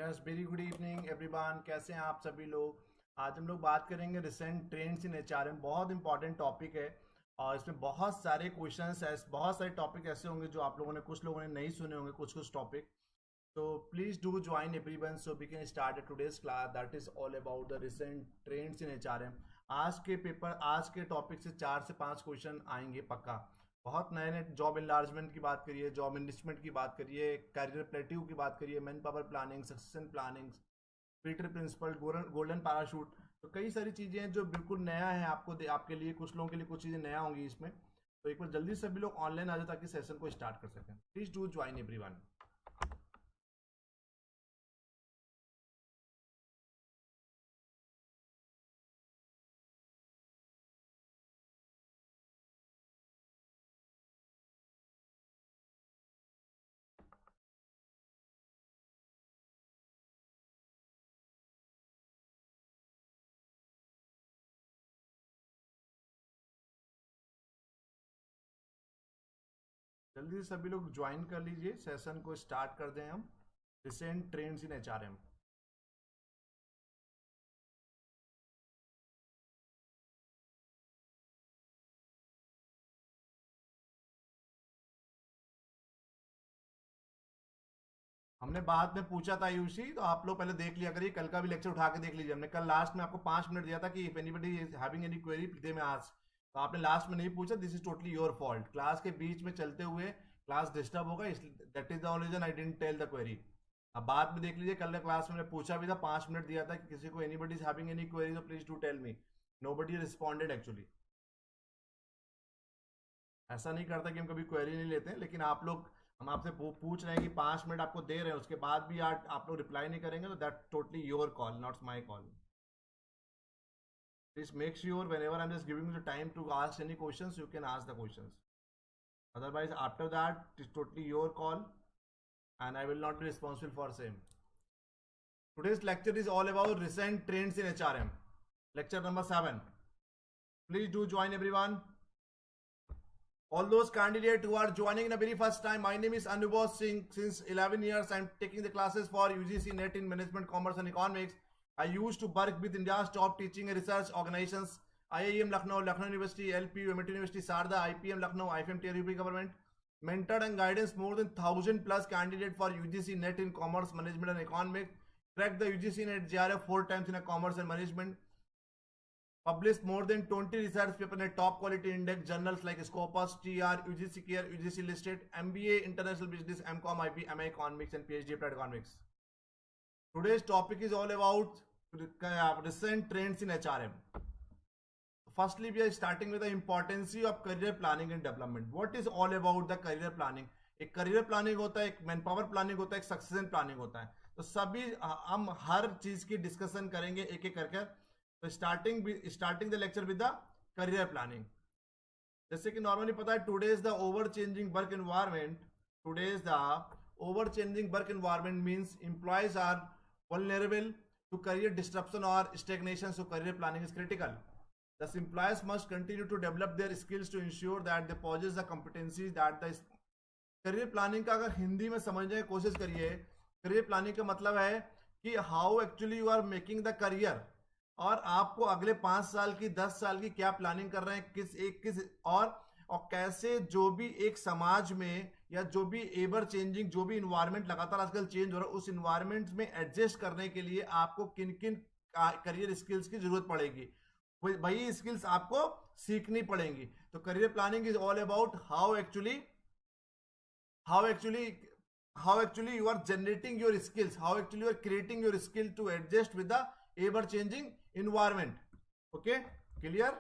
Yes, very good evening everyone. कैसे हैं आप सभी लोग। आज हम लोग बात करेंगे रिसेंट ट्रेंड्स इन एचआरएम। बहुत इंपॉर्टेंट टॉपिक है और इसमें बहुत सारे क्वेश्चंस है, बहुत सारे टॉपिक ऐसे होंगे जो आप लोगों ने कुछ लोगों ने नहीं सुने होंगे कुछ टॉपिक। तो please do join everyone so we can start today's class that is all about the recent trends in HRM. आज के टॉपिक से 4 से 5 क्वेश्चन आएंगे पक्का। बहुत नए नए जॉब इनलार्जमेंट की बात करिए, जॉब इन्वेस्टमेंट की बात करिए, करियर प्लेटिव की बात करिए, man power planning, succession planning, Peter principle, golden parachute. तो कई सारी चीज़ें हैं जो बिल्कुल नया है आपके लिए, कुछ लोगों के लिए कुछ चीज़ें नया होंगी इसमें। तो एक बार जल्दी से सभी लोग ऑनलाइन आ जाए ताकि सेशन को स्टार्ट कर सकें। Please do join everyone. जल्दी से सभी लोग ज्वाइन कर लीजिए, सेशन को स्टार्ट कर दें हम। Recent trends in HRM. हमने बाद में पूछा था आयुषी, तो आप लोग पहले देख लिया करिए, कल का भी लेक्चर उठा के देख लीजिए। हमने कल लास्ट में आपको 5 मिनट दिया था कि if anybody is having any query they may ask. तो आपने लास्ट में नहीं पूछा, this is totally your fault. Class के बीच में चलते हुए क्लास डिस्टर्ब होगा, that is the only reason I didn't tell the query. अब बाद में देख लीजिए, कल क्लास में पूछा भी था, 5 मिनट दिया था कि किसी को anybody is having any query तो please do tell me. Nobody responded actually. ऐसा नहीं करता कि हम कभी क्वेरी नहीं लेते हैं, लेकिन आप लोग, हम आपसे पूछ रहे हैं कि 5 मिनट आपको दे रहे हैं, उसके बाद भी आप लोग रिप्लाई नहीं करेंगे तो that totally your call, not my call. Please make sure whenever I am just giving the time to ask any questions you can ask the questions. Otherwise, after that, it is totally your call, and I will not be responsible for same. Today's lecture is all about recent trends in HRM. Lecture number 7. Please do join everyone. All those candidates who are joining in the very first time, my name is Anubhav Singh. Since 11 years, I am taking the classes for UGC NET in Management, Commerce and Economics. I used to work with India's top teaching and research organizations, IIM Lucknow, Lucknow University, LPU, MIT University, SARDA, IPM Lucknow, IFM TRUP government. Mentored and guidance more than 1,000 plus candidates for UGC NET in Commerce, Management and Economics. Cracked the UGC NET JRF 4 times in a Commerce and Management. Published more than 20 research papers in top quality index journals like Scopus, TR, UGC Care, UGC Listed, MBA, International Business, MCOM, IP, MA Economics and PhD Applied Economics. Today's topic is all about recent trends in HRM. Firstly, we are starting with the importance of career planning and development. What is all about the career planning? एक career planning होता है, एक man power planning होता है, एक succession planning होता है। तो सभी हम हर चीज की डिस्कशन करेंगे एक एक करके। तो starting the lecture with the career planning. जैसे कि नॉर्मली पता है, today is the over changing work environment. Today is the over changing work environment means employees are vulnerable to career disruption और stagnation, so career planning is critical. Thus, employers must continue to develop their skills to ensure that they possess the competencies that the career planning का अगर हिंदी में समझने की कोशिश करिए, career planning का मतलब है कि how actually you are making the career, और आपको अगले 5 साल की 10 साल की क्या प्लानिंग कर रहे हैं, किस और कैसे जो भी एक समाज में या जो भी एवर चेंजिंग, जो भी इन्वायरमेंट लगातार आजकल चेंज हो रहा है, उस इन्वायरमेंट में एडजस्ट करने के लिए आपको किन किन करियर स्किल्स की जरूरत पड़ेगी, वही स्किल्स आपको सीखनी पड़ेंगी. तो career planning is all about how actually you are generating your skills, how actually you are creating your skill to adjust with the ever changing environment. Okay, clear?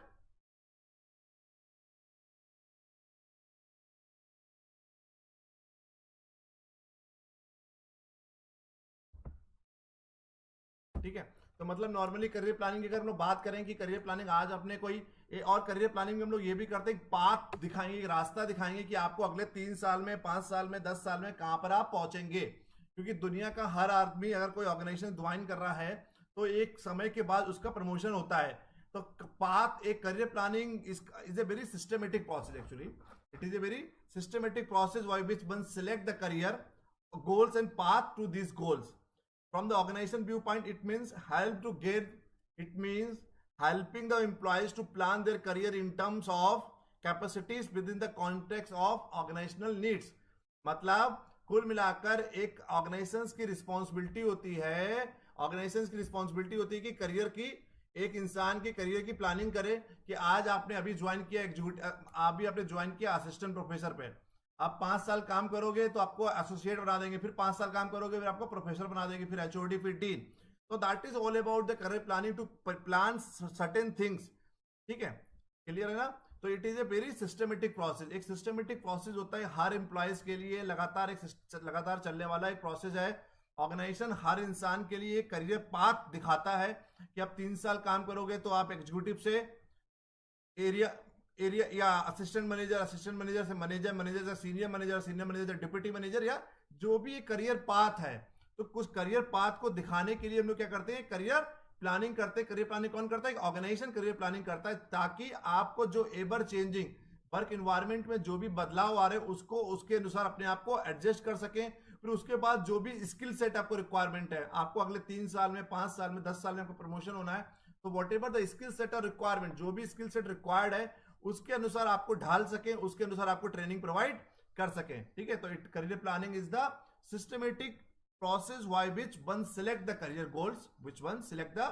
ठीक है. तो मतलब नॉर्मली करियर प्लानिंग की अगर हम लोग बात करें कि करियर प्लानिंग आज अपने कोई और करियर प्लानिंग में हम लोग ये भी करते हैं, पाथ दिखाएंगे, एक रास्ता दिखाएंगे कि आपको अगले 3 साल में, 5 साल में, 10 साल में कहां पर आप पहुंचेंगे. क्योंकि दुनिया का हर आदमी अगर कोई ऑर्गेनाइजेशन ज्वाइन कर रहा है तो एक समय के बाद उसका प्रमोशन होता है. तो पाथ, एक career planning is a very systematic process. Actually it is a very systematic process by which one select the career goals and path to this goals. From the organization viewpoint, it means help to get, it means helping the employees to plan their career in terms of capacities within the context of organizational needs. मतलब कुल मिलाकर एक organisations की responsibility होती है, organisations की responsibility होती है कि करियर की, एक इंसान के करियर की प्लानिंग करे कि आज आपने अभी ज्वाइन किया एग्जीक्यूटिव, आप भी आपने ज्वाइन किया असिस्टेंट प्रोफेसर पे, आप 5 साल काम करोगे तो आपको एसोसिएट बना देंगे, फिर 5 साल काम करोगे फिर आपको प्रोफेसर बना देंगे, फिर एचओडी, फिर डीन. तो that is all about the career planning to plan certain things. ठीक है, क्लियर है ना? तो it is a very systematic process. एक सिस्टमेटिक प्रोसेस होता है हर एम्प्लॉयज के लिए, लगातार लगातार चलने वाला एक प्रोसेस है. ऑर्गेनाइजेशन हर इंसान के लिए करियर पाथ दिखाता है कि आप 3 साल काम करोगे तो आप एग्जीक्यूटिव से एरिया एरिया या असिस्टेंट मैनेजर से मैनेजर, मैनेजर से सीनियर मैनेजर, सीनियर मैनेजर से डिप्टी मैनेजर, या जो भी एक करियर पाथ है. तो कुछ करियर पाथ को दिखाने के लिए हम लोग क्या करते हैं, करियर प्लानिंग करते हैं. करियर प्लानिंग कौन करता है? ऑर्गेनाइजेशन करियर प्लानिंग करता है, ताकि आपको जो एवर चेंजिंग वर्क इन्वायरमेंट में जो भी बदलाव आ रहे हैं उसको उसके अनुसार अपने आप को एडजस्ट कर सकें. फिर उसके बाद जो भी स्किल सेट आपको रिक्वायरमेंट है, आपको अगले 3 साल में, 5 साल में, 10 साल में आपको प्रमोशन होना है, तो what ever the skill set और रिक्वायरमेंट, जो भी स्किल सेट रिक्वायर्ड है उसके अनुसार आपको ढाल सकें, उसके अनुसार आपको ट्रेनिंग प्रोवाइड कर सकें. ठीक है, तो career planning is the systematic process by which one select the career goals, which one select the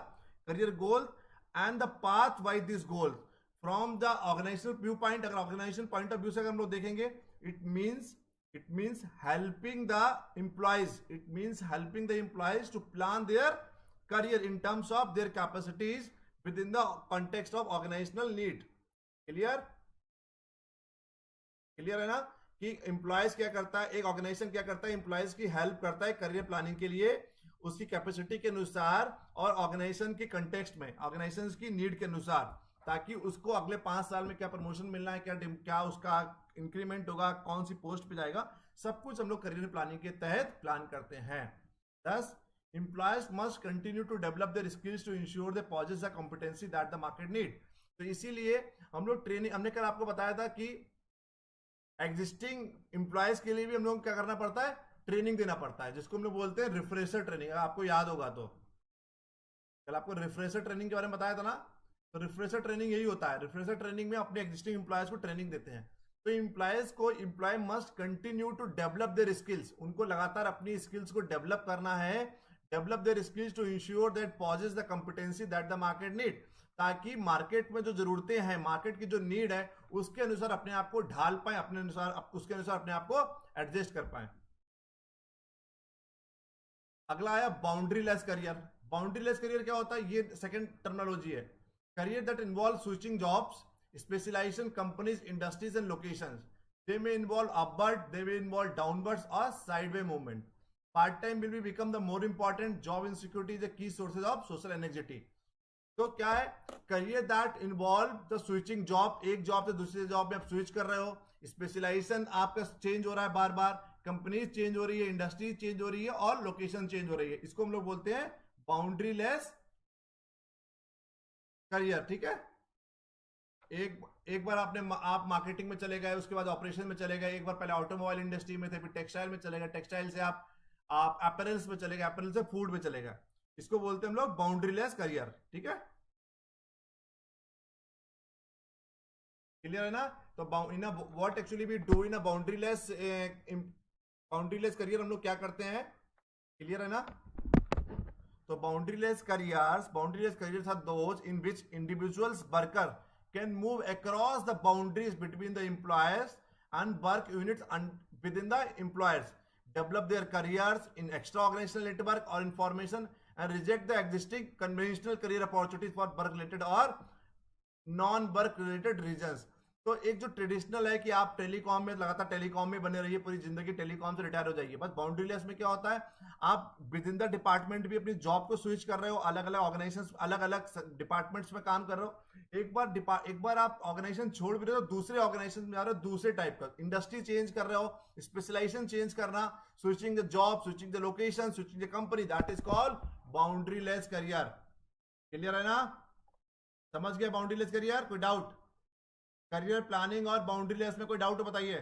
career goal and the path by this goal from the organizational viewpoint. अगर organization point of view से अगर हम लोग देखेंगे, it means helping the employees, it means helping the employees to plan their career in terms of their capacities within the context of organizational need. Clear? Clear है ना? कि employees क्या करता है, एक ऑर्गेनाइजेशन क्या करता है, एम्प्लॉयज की हेल्प करता है करियर प्लानिंग के लिए, उसकी कैपेसिटी के अनुसार और ऑर्गेनाइजेशन के कंटेक्स्ट में, ऑर्गेनाइजेशन की नीड के अनुसार, ताकि उसको अगले 5 साल में क्या प्रमोशन मिलना है, क्या उसका इंक्रीमेंट होगा, कौन सी पोस्ट पे जाएगा, सब कुछ हम लोग करियर प्लानिंग के तहत प्लान करते हैं. 10. Employees must continue to develop their skills to ensure the possess the competency that the market need. तो इसीलिए हम लोग ट्रेनिंग, हमने कल आपको बताया था कि एग्जिस्टिंग एम्प्लॉयज के लिए भी हम लोग क्या करना पड़ता है, ट्रेनिंग देना पड़ता है, जिसको हम लोग बोलते हैं रिफ्रेशर ट्रेनिंग. आपको याद होगा तो कल आपको रिफ्रेशर ट्रेनिंग के बारे में बताया था ना. तो रिफ्रेशर ट्रेनिंग यही होता है. रिफ्रेशर ट्रेनिंग में अपने एग्जिस्टिंग एम्प्लॉयज को ट्रेनिंग देते हैं. तो एम्प्लॉयज को, employee must continue to develop their skills, उनको लगातार अपनी स्किल्स को डेवलप करना है. Develop their skills to ensure that possess the competency that the market need, ताकि मार्केट में जो जरूरतें हैं, मार्केट की जो नीड है, उसके अनुसार अपने आप को ढाल पाए, अपने अनुसार, उसके अनुसार अपने आप को एडजस्ट कर पाए. अगला आया boundary less career. Boundary less career क्या होता है? ये सेकंड टर्मिनोलॉजी है. Career that involve switching jobs, specialization, companies, industries and locations. They may involve upward, they may involve downwards और sideway movement. Part time will be become the more important. Job insecurity is the key sources of social anxiety. तो क्या है? Career that involve the switching job, एक job से दूसरे job में आप switch कर रहे हो, स्पेशलाइजेशन आपका चेंज हो रहा है बार बार, कंपनीज चेंज हो रही है, इंडस्ट्री चेंज हो रही है और लोकेशन चेंज हो रही है. इसको हम लोग बोलते हैं बाउंड्री लेस करियर. ठीक है, एक बार आप मार्केटिंग में चले गए, उसके बाद ऑपरेशन में चले गए, एक बार पहले ऑटोमोबाइल इंडस्ट्री में थे, फिर टेक्सटाइल में चले गए, टेक्सटाइल से आप अपैरल्स में चले गए, अपैरल से फूड में चले गए. इसको बोलते हैं हम लोग बाउंड्री लेस करियर. ठीक है, क्लियर है ना? तो what actually we do in a boundary less career, हम लोग क्या करते हैं, क्लियर है ना? तो boundaryless careers are those in which individuals worker can move across the boundaries between the employers and work units within the employers, develop their careers in extra organizational network or information and reject the existing conventional career opportunities for work related or non work related reasons. तो एक जो traditional है कि आप telecom में लगातार telecom में बने रहिए, पूरी जिंदगी टेलीकॉम से रिटायर हो जाइए, बस बाउंड्री लेस में क्या होता है, आप विद इन द डिपार्टमेंट भी अपनी जॉब को स्विच कर रहे हो, अलग अलग ऑर्गेनाइजेशन, अलग अलग डिपार्टमेंट्स में काम कर रहे हो. एक बार आप ऑर्गेनाइजेशन छोड़ भी रहे हो, दूसरे ऑर्गेनाइजेशन में जा रहे हो, दूसरे टाइप का इंडस्ट्री चेंज कर रहे हो, स्पेशलाइजेशन चेंज करना, switching the job, switching the location, switching the company, that is called boundary less career. Clear है ना? समझ गया बाउंड्री लेस करियर? कोई डाउट? करियर प्लानिंग और बाउंड्री लेस में कोई डाउट बताइए.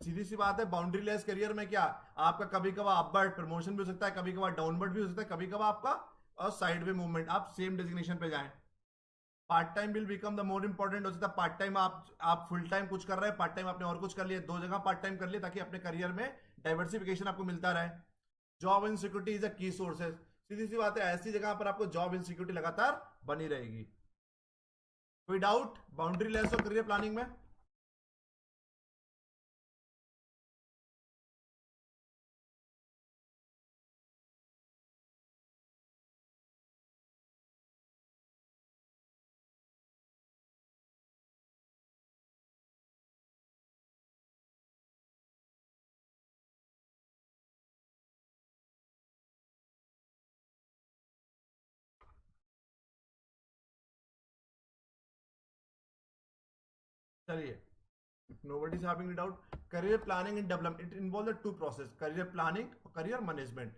सीधी सी बात है, बाउंड्री लेस करियर में क्या, आपका कभी कभार अपवर्ड प्रमोशन भी हो सकता है, कभी कभार डाउनवर्ड भी हो सकता है, कभी कभार आपका और साइड वे मूवमेंट, आप सेम डेजिग्नेशन पे जाएं। Part time will become the more important हो सकता है। पार्ट टाइम आप फुल टाइम कुछ कर रहे हैं, पार्ट टाइम आपने और कुछ कर लिया, दो जगह पार्ट टाइम कर लिया ताकि अपने करियर में डाइवर्सिफिकेशन आपको मिलता रहे। जॉब इनसिक्योरिटी इज अ की सोर्सेज, सीधी सी बात है, ऐसी जगह पर आपको जॉब इनसिक्योरिटी लगातार बनी रहेगी। कोई डाउट बाउंड्री लेस और करियर प्लानिंग में? चलिए, nobody is having it out. Career planning and development, it involves the two process, career planning और career management.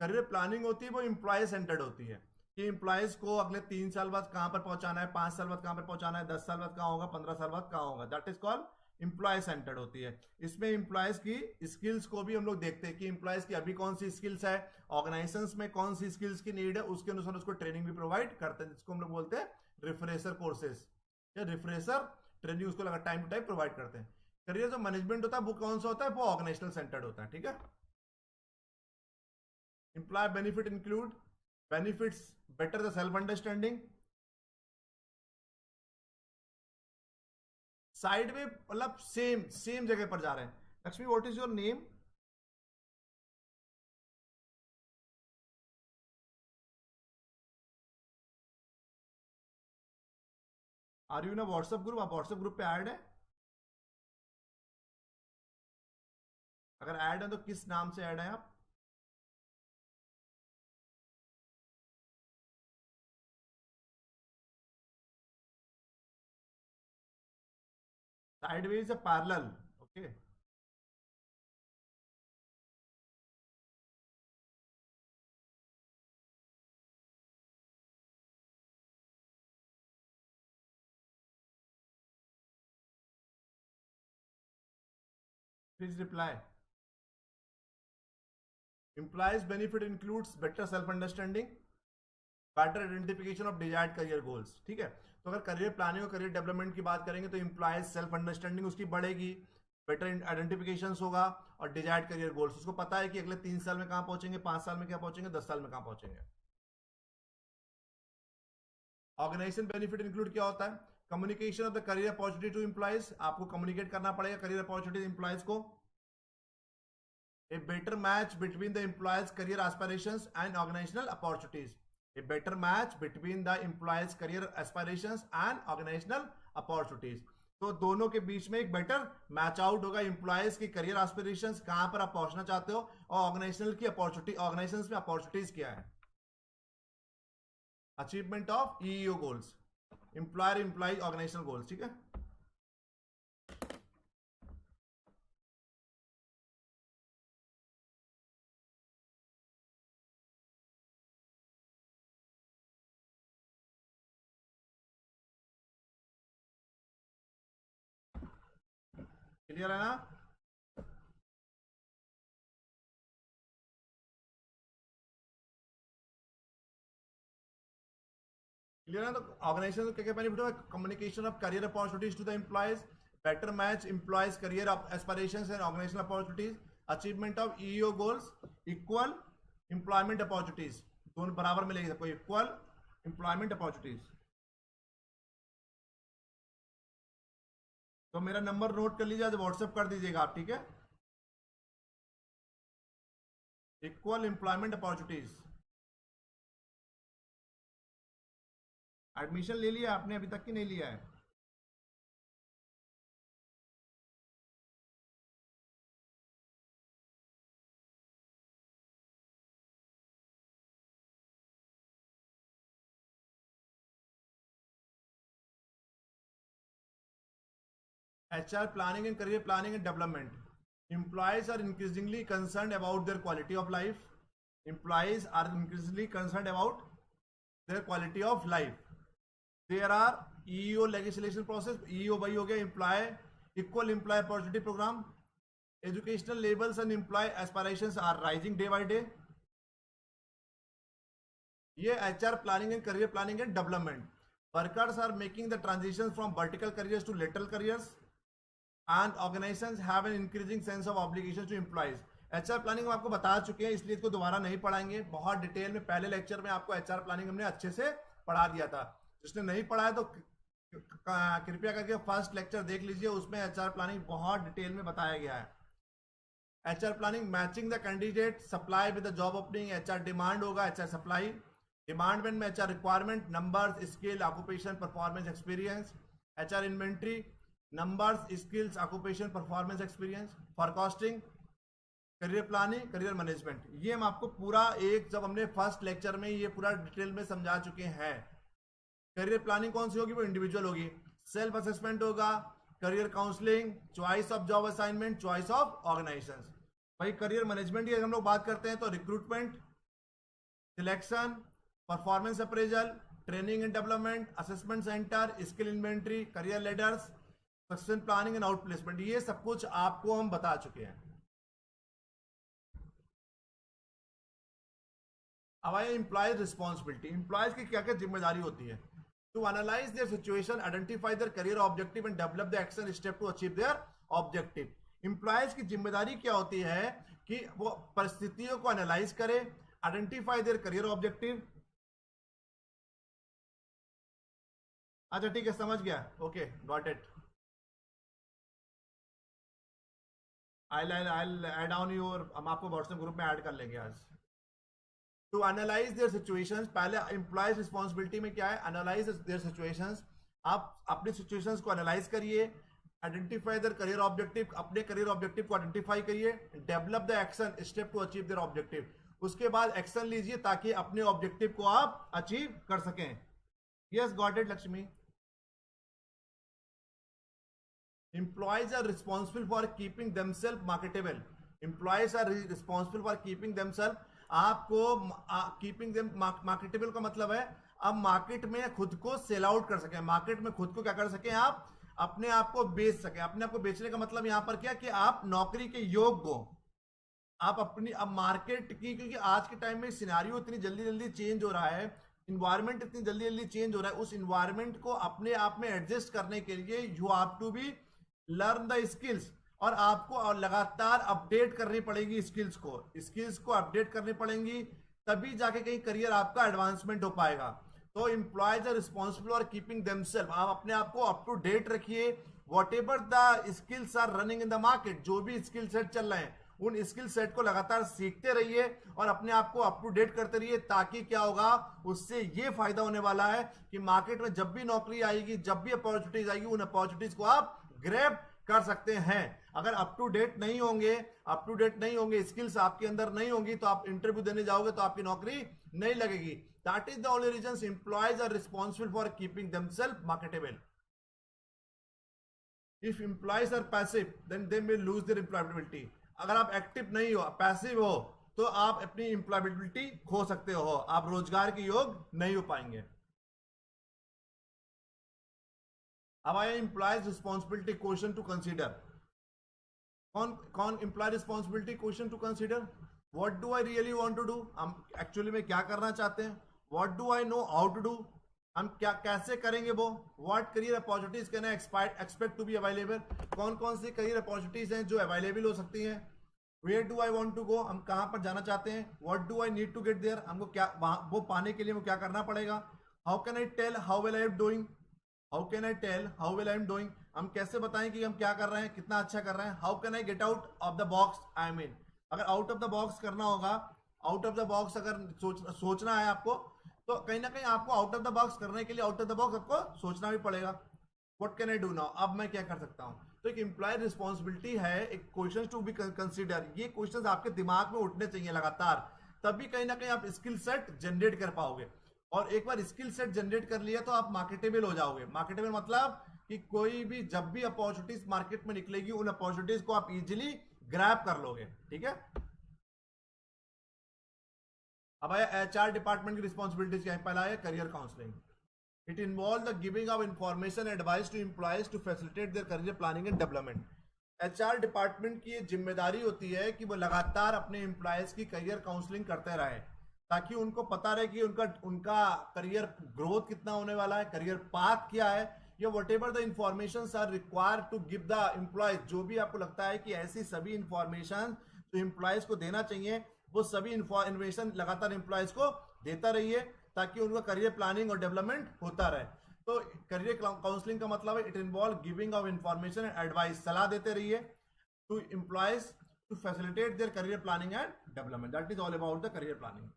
career planning होती है वो एम्प्लॉय सेंटर्ड होती है कि एम्प्लॉयज को अगले 3 साल बाद कहां पर पहुंचाना है, 5 साल बाद कहां पर पहुंचाना है, 10 साल बाद कहां होगा, 15 साल बाद कहां होगा, that is called employee centred होती है। इसमें एम्प्लॉयज की स्किल्स को भी हम लोग देखते हैं कि एम्प्लॉयज की अभी कौन सी स्किल्स है, ऑर्गेनाइजेशंस में कौन सी स्किल्स की नीड है, उसके अनुसार उसको ट्रेनिंग भी प्रोवाइड करते हैं, जिसको हम लोग बोलते हैं रिफ्रेशर कोर्सेज या रिफ्रेशर ट्रेनिंग, उसको लगा टाइम टू टाइम प्रोवाइड करते हैं। करियर जो मैनेजमेंट होता है वो कौन सा होता है, वो ऑर्गेनाइजेशनल सेंटर्ड होता है, ठीक है। Employee benefit include benefits better the self understanding, side में मतलब सेम सेम जगह पर जा रहे हैं। Lakshmi, what is your name? Are you in WhatsApp group? आप व्हाट्सएप ग्रुप पे ऐड है? अगर ऐड है तो किस नाम से ऐड है आप? साइडवेज या parallel? Okay, please reply. Employees benefit includes better self understanding, better identification of desired career goals, ठीक है। तो अगर करियर प्लानिंग और करियर डेवलपमेंट की बात करेंगे तो एम्प्लॉयज सेल्फ अंडरस्टैंडिंग उसकी बढ़ेगी, बेटर आइडेंटिफिकेशन होगा और डिजायर्ड करियर गोल्स, उसको पता है कि अगले 3 साल में कहां पहुंचेंगे, 5 साल में क्या पहुंचेंगे, 10 साल में कहां पहुंचेंगे। ऑर्गेनाइजेशन बेनिफिट इंक्लूड क्या होता है, communication of the career opportunity to employees, आपको कम्युनिकेट करना पड़ेगा करियर अपॉर्चुनिटी एम्प्लॉयज को। A better match between the employees' career aspirations and organizational opportunities. A better match between the employees' career aspirations and organizational opportunities. तो दोनों के बीच में एक बेटर मैच आउट होगा, एम्प्लॉयज की करियर एस्पिरेशंस कहां पर आप पहुंचना चाहते हो और ऑर्गेनाइजेशनल की अपॉर्चुनिटी, ऑर्गेनाइजेशंस में अपॉर्चुनिटीज क्या है। Achievement of EEO goals, employer employ organizational goals, ठीक है। क्लियर है ना? क्लियर है? तो ऑर्गेनाइजेशन को क्या क्या बेनिफिट होगा, communication of career opportunities to the employees, better match employees career aspirations and organizational opportunities, achievement of EEO goals, equal employment opportunities, दोनों बराबर मिलेगी सबको, इक्वल एम्प्लॉयमेंट अपॉर्चुनिटीज। तो मेरा नंबर नोट कर लीजिए, व्हाट्सएप कर दीजिएगा आप, ठीक है। Equal employment opportunities. एडमिशन ले लिया आपने अभी तक कि नहीं लिया है? HR planning and career planning and development. Employees are increasingly concerned about their quality of life. Employees are increasingly concerned about their quality of life. There are EEO legislation process. EEO भाई हो गया employee equal employee opportunity programme, educational levels and employee aspirations are rising day by day. ये HR planning and career planning and development. Workers are making the transition from vertical careers to lateral careers and organisations have an increasing sense of obligation to employees. HR planning हम आपको बता चुके हैं, इसलिए इसको दोबारा नहीं पढ़ाएंगे. बहुत डिटेल में पहले लेक्चर में आपको HR प्लानिंग हमने अच्छे से पढ़ा दिया था. जिसने नहीं पढ़ा है तो कृपया करके फर्स्ट लेक्चर देख लीजिए, उसमें HR प्लानिंग बहुत डिटेल में बताया गया है. HR planning matching the candidate supply with the job opening. HR demand होगा, HR सप्लाई. डिमांड में HR requirement, numbers, skill, occupation, performance, experience. HR inventory, numbers, skills, occupation, performance, experience. Forecasting, career planning, career management. ये हम आपको पूरा एक, जब हमने first lecture में ये पूरा डिटेल में समझा चुके हैं. करियर प्लानिंग कौन सी होगी? वो इंडिविजुअल होगी. सेल्फ असेसमेंट होगा, career counselling, choice of job assignment, choice of organisation. भाई करियर मैनेजमेंट की अगर हम लोग बात करते हैं तो recruitment, selection, performance appraisal, training and development, assessment centre, skill inventory, career ladders, succession planning and outplacement. ये सब कुछ आपको हम बता चुके हैं. अब आए एम्प्लॉयज रिस्पॉन्सिबिलिटी. एम्प्लॉयज की क्या क्या जिम्मेदारी होती है? To analyse their situation, identify their career objective and develop the action step to achieve their objective. Employees की जिम्मेदारी क्या होती है कि वो परिस्थितियों को एनालाइज करे, आइडेंटिफाई देयर करियर ऑब्जेक्टिव. अच्छा ठीक है, समझ गया. Okay, got it. I'll add on your, हम आपको व्हाट्सएप ग्रुप में ऐड कर लेंगे आज. To analyse their situations. पहले एम्प्लॉयज रिस्पॉन्सिबिलिटी में क्या है? Analyse their situations. आप अपनी सिचुएशंस को एनालाइज करिए, आइडेंटिफाई देयर करियर ऑब्जेक्टिव, अपने करियर ऑब्जेक्टिव को आइडेंटिफाई करिए, develop the action step to achieve their objective. उसके बाद एक्शन लीजिए ताकि अपने ऑब्जेक्टिव को आप अचीव कर सकें. Yes, got it Lakshmi. Employees are responsible for keeping themselves marketable. Employees are responsible for keeping themselves. आपको कीपिंग देम मार्केटेबल का मतलब है अब मार्केट में खुद को सेल आउट कर सके, मार्केट में खुद को क्या कर सके, आप अपने आप को बेच सके. अपने आप को बेचने का मतलब यहां पर क्या कि आप नौकरी के योग्य हो, आप अपनी अब मार्केट की, क्योंकि आज के टाइम में सिनेरियो इतनी जल्दी जल्दी चेंज हो रहा है, इन्वायरमेंट इतनी जल्दी जल्दी चेंज हो रहा है. उस इन्वायरमेंट को अपने आप में एडजस्ट करने के लिए you have to be learn the skills, और आपको लगातार अपडेट करनी पड़ेगी स्किल्स को अपडेट करनी पड़ेंगी, तभी जाके कहीं करियर आपका एडवांसमेंट हो पाएगा. तो employees are responsible for keeping themself. आप अपने आप को अप टू डेट रखिए. Whatever the skills are running in the market, जो भी स्किल सेट चल रहे हैं उन स्किल सेट को लगातार सीखते रहिए और अपने आप को अप टू डेट करते रहिए. ताकि क्या होगा, उससे ये फायदा होने वाला है कि मार्केट में जब भी नौकरी आएगी, जब भी अपॉर्चुनिटीज आएगी, उन अपॉर्चुनिटीज को आप ग्रैब कर सकते हैं. अगर अप टू डेट नहीं होंगे स्किल्स आपके अंदर नहीं होंगी, तो आप इंटरव्यू देने जाओगे तो आपकी नौकरी नहीं लगेगी. That is the only reason employees are responsible for keeping themself marketable. If employees are passive then they may lose their employability. अगर आप एक्टिव नहीं हो, पैसिव हो, तो आप अपनी एम्प्लॉयबिलिटी खो सकते हो, आप रोजगार के योग्य नहीं हो पाएंगे. अब आया employees responsibility question to consider. कौन employ responsibility question to consider. What do I really want to do, हम एक्चुअली में क्या करना चाहते हैं. What do I know how to do, हम क्या कैसे करेंगे वो. What career opportunities can I expect to be available, कौन कौन सी करियर अपॉर्चुनिटीज हैं जो अवेलेबल हो सकती हैं. Where do I want to go, हम कहाँ पर जाना चाहते हैं. What do I need to get there, हमको क्या वो पाने के लिए वो क्या करना पड़ेगा. How can I tell how well I am doing, how can I tell how well I am doing, हम कैसे बताएं कि हम क्या कर रहे हैं, कितना अच्छा कर रहे हैं. How can I get out of the box, I mean अगर आउट ऑफ द बॉक्स करना होगा, आउट ऑफ द बॉक्स अगर सोचना है आपको, तो कहीं ना कहीं आपको आउट ऑफ द बॉक्स करने के लिए आउट ऑफ द बॉक्स आपको सोचना भी पड़ेगा. What can I do now, अब मैं क्या कर सकता हूँ. तो एक एम्प्लॉय रिस्पॉन्सिबिलिटी है, एक क्वेश्चन टू बी कंसीडर. ये क्वेश्चन आपके दिमाग में उठने चाहिए लगातार, तभी कहीं ना कहीं आप स्किल सेट जनरेट कर पाओगे. और एक बार स्किल सेट जनरेट कर लिया तो आप मार्केटेबल हो जाओगे. मार्केटेबल मतलब कि कोई भी जब भी अपॉर्चुनिटीज मार्केट में निकलेगी, उन अपॉर्चुनिटीज को आप इजीली ग्रैब कर लोगे. ठीक है. अब आया HR डिपार्टमेंट की रिस्पॉन्सिबिलिटीज क्या है. पहला है career counselling. It involve the giving of information advice to employees to facilitate their career planning and development. HR department की ये जिम्मेदारी होती है कि वो लगातार अपने एम्प्लॉयज की करियर काउंसलिंग करते रहे, ताकि उनको पता रहे कि उनका उनका करियर ग्रोथ कितना होने वाला है, करियर पाथ क्या है, या whatever the information are required to give the employees. जो भी आपको लगता है कि ऐसी सभी इंफॉर्मेशन जो एम्प्लॉयज को देना चाहिए, वो सभी इंफॉर्मेशन लगातार एम्प्लॉयज को देता रहिए, ताकि उनका करियर प्लानिंग और डेवलपमेंट होता रहे। तो करियर काउंसलिंग का मतलब है it involve giving of information and advice, सलाह देते रहिए to employees to facilitate their career planning and development. That is all about the career planning.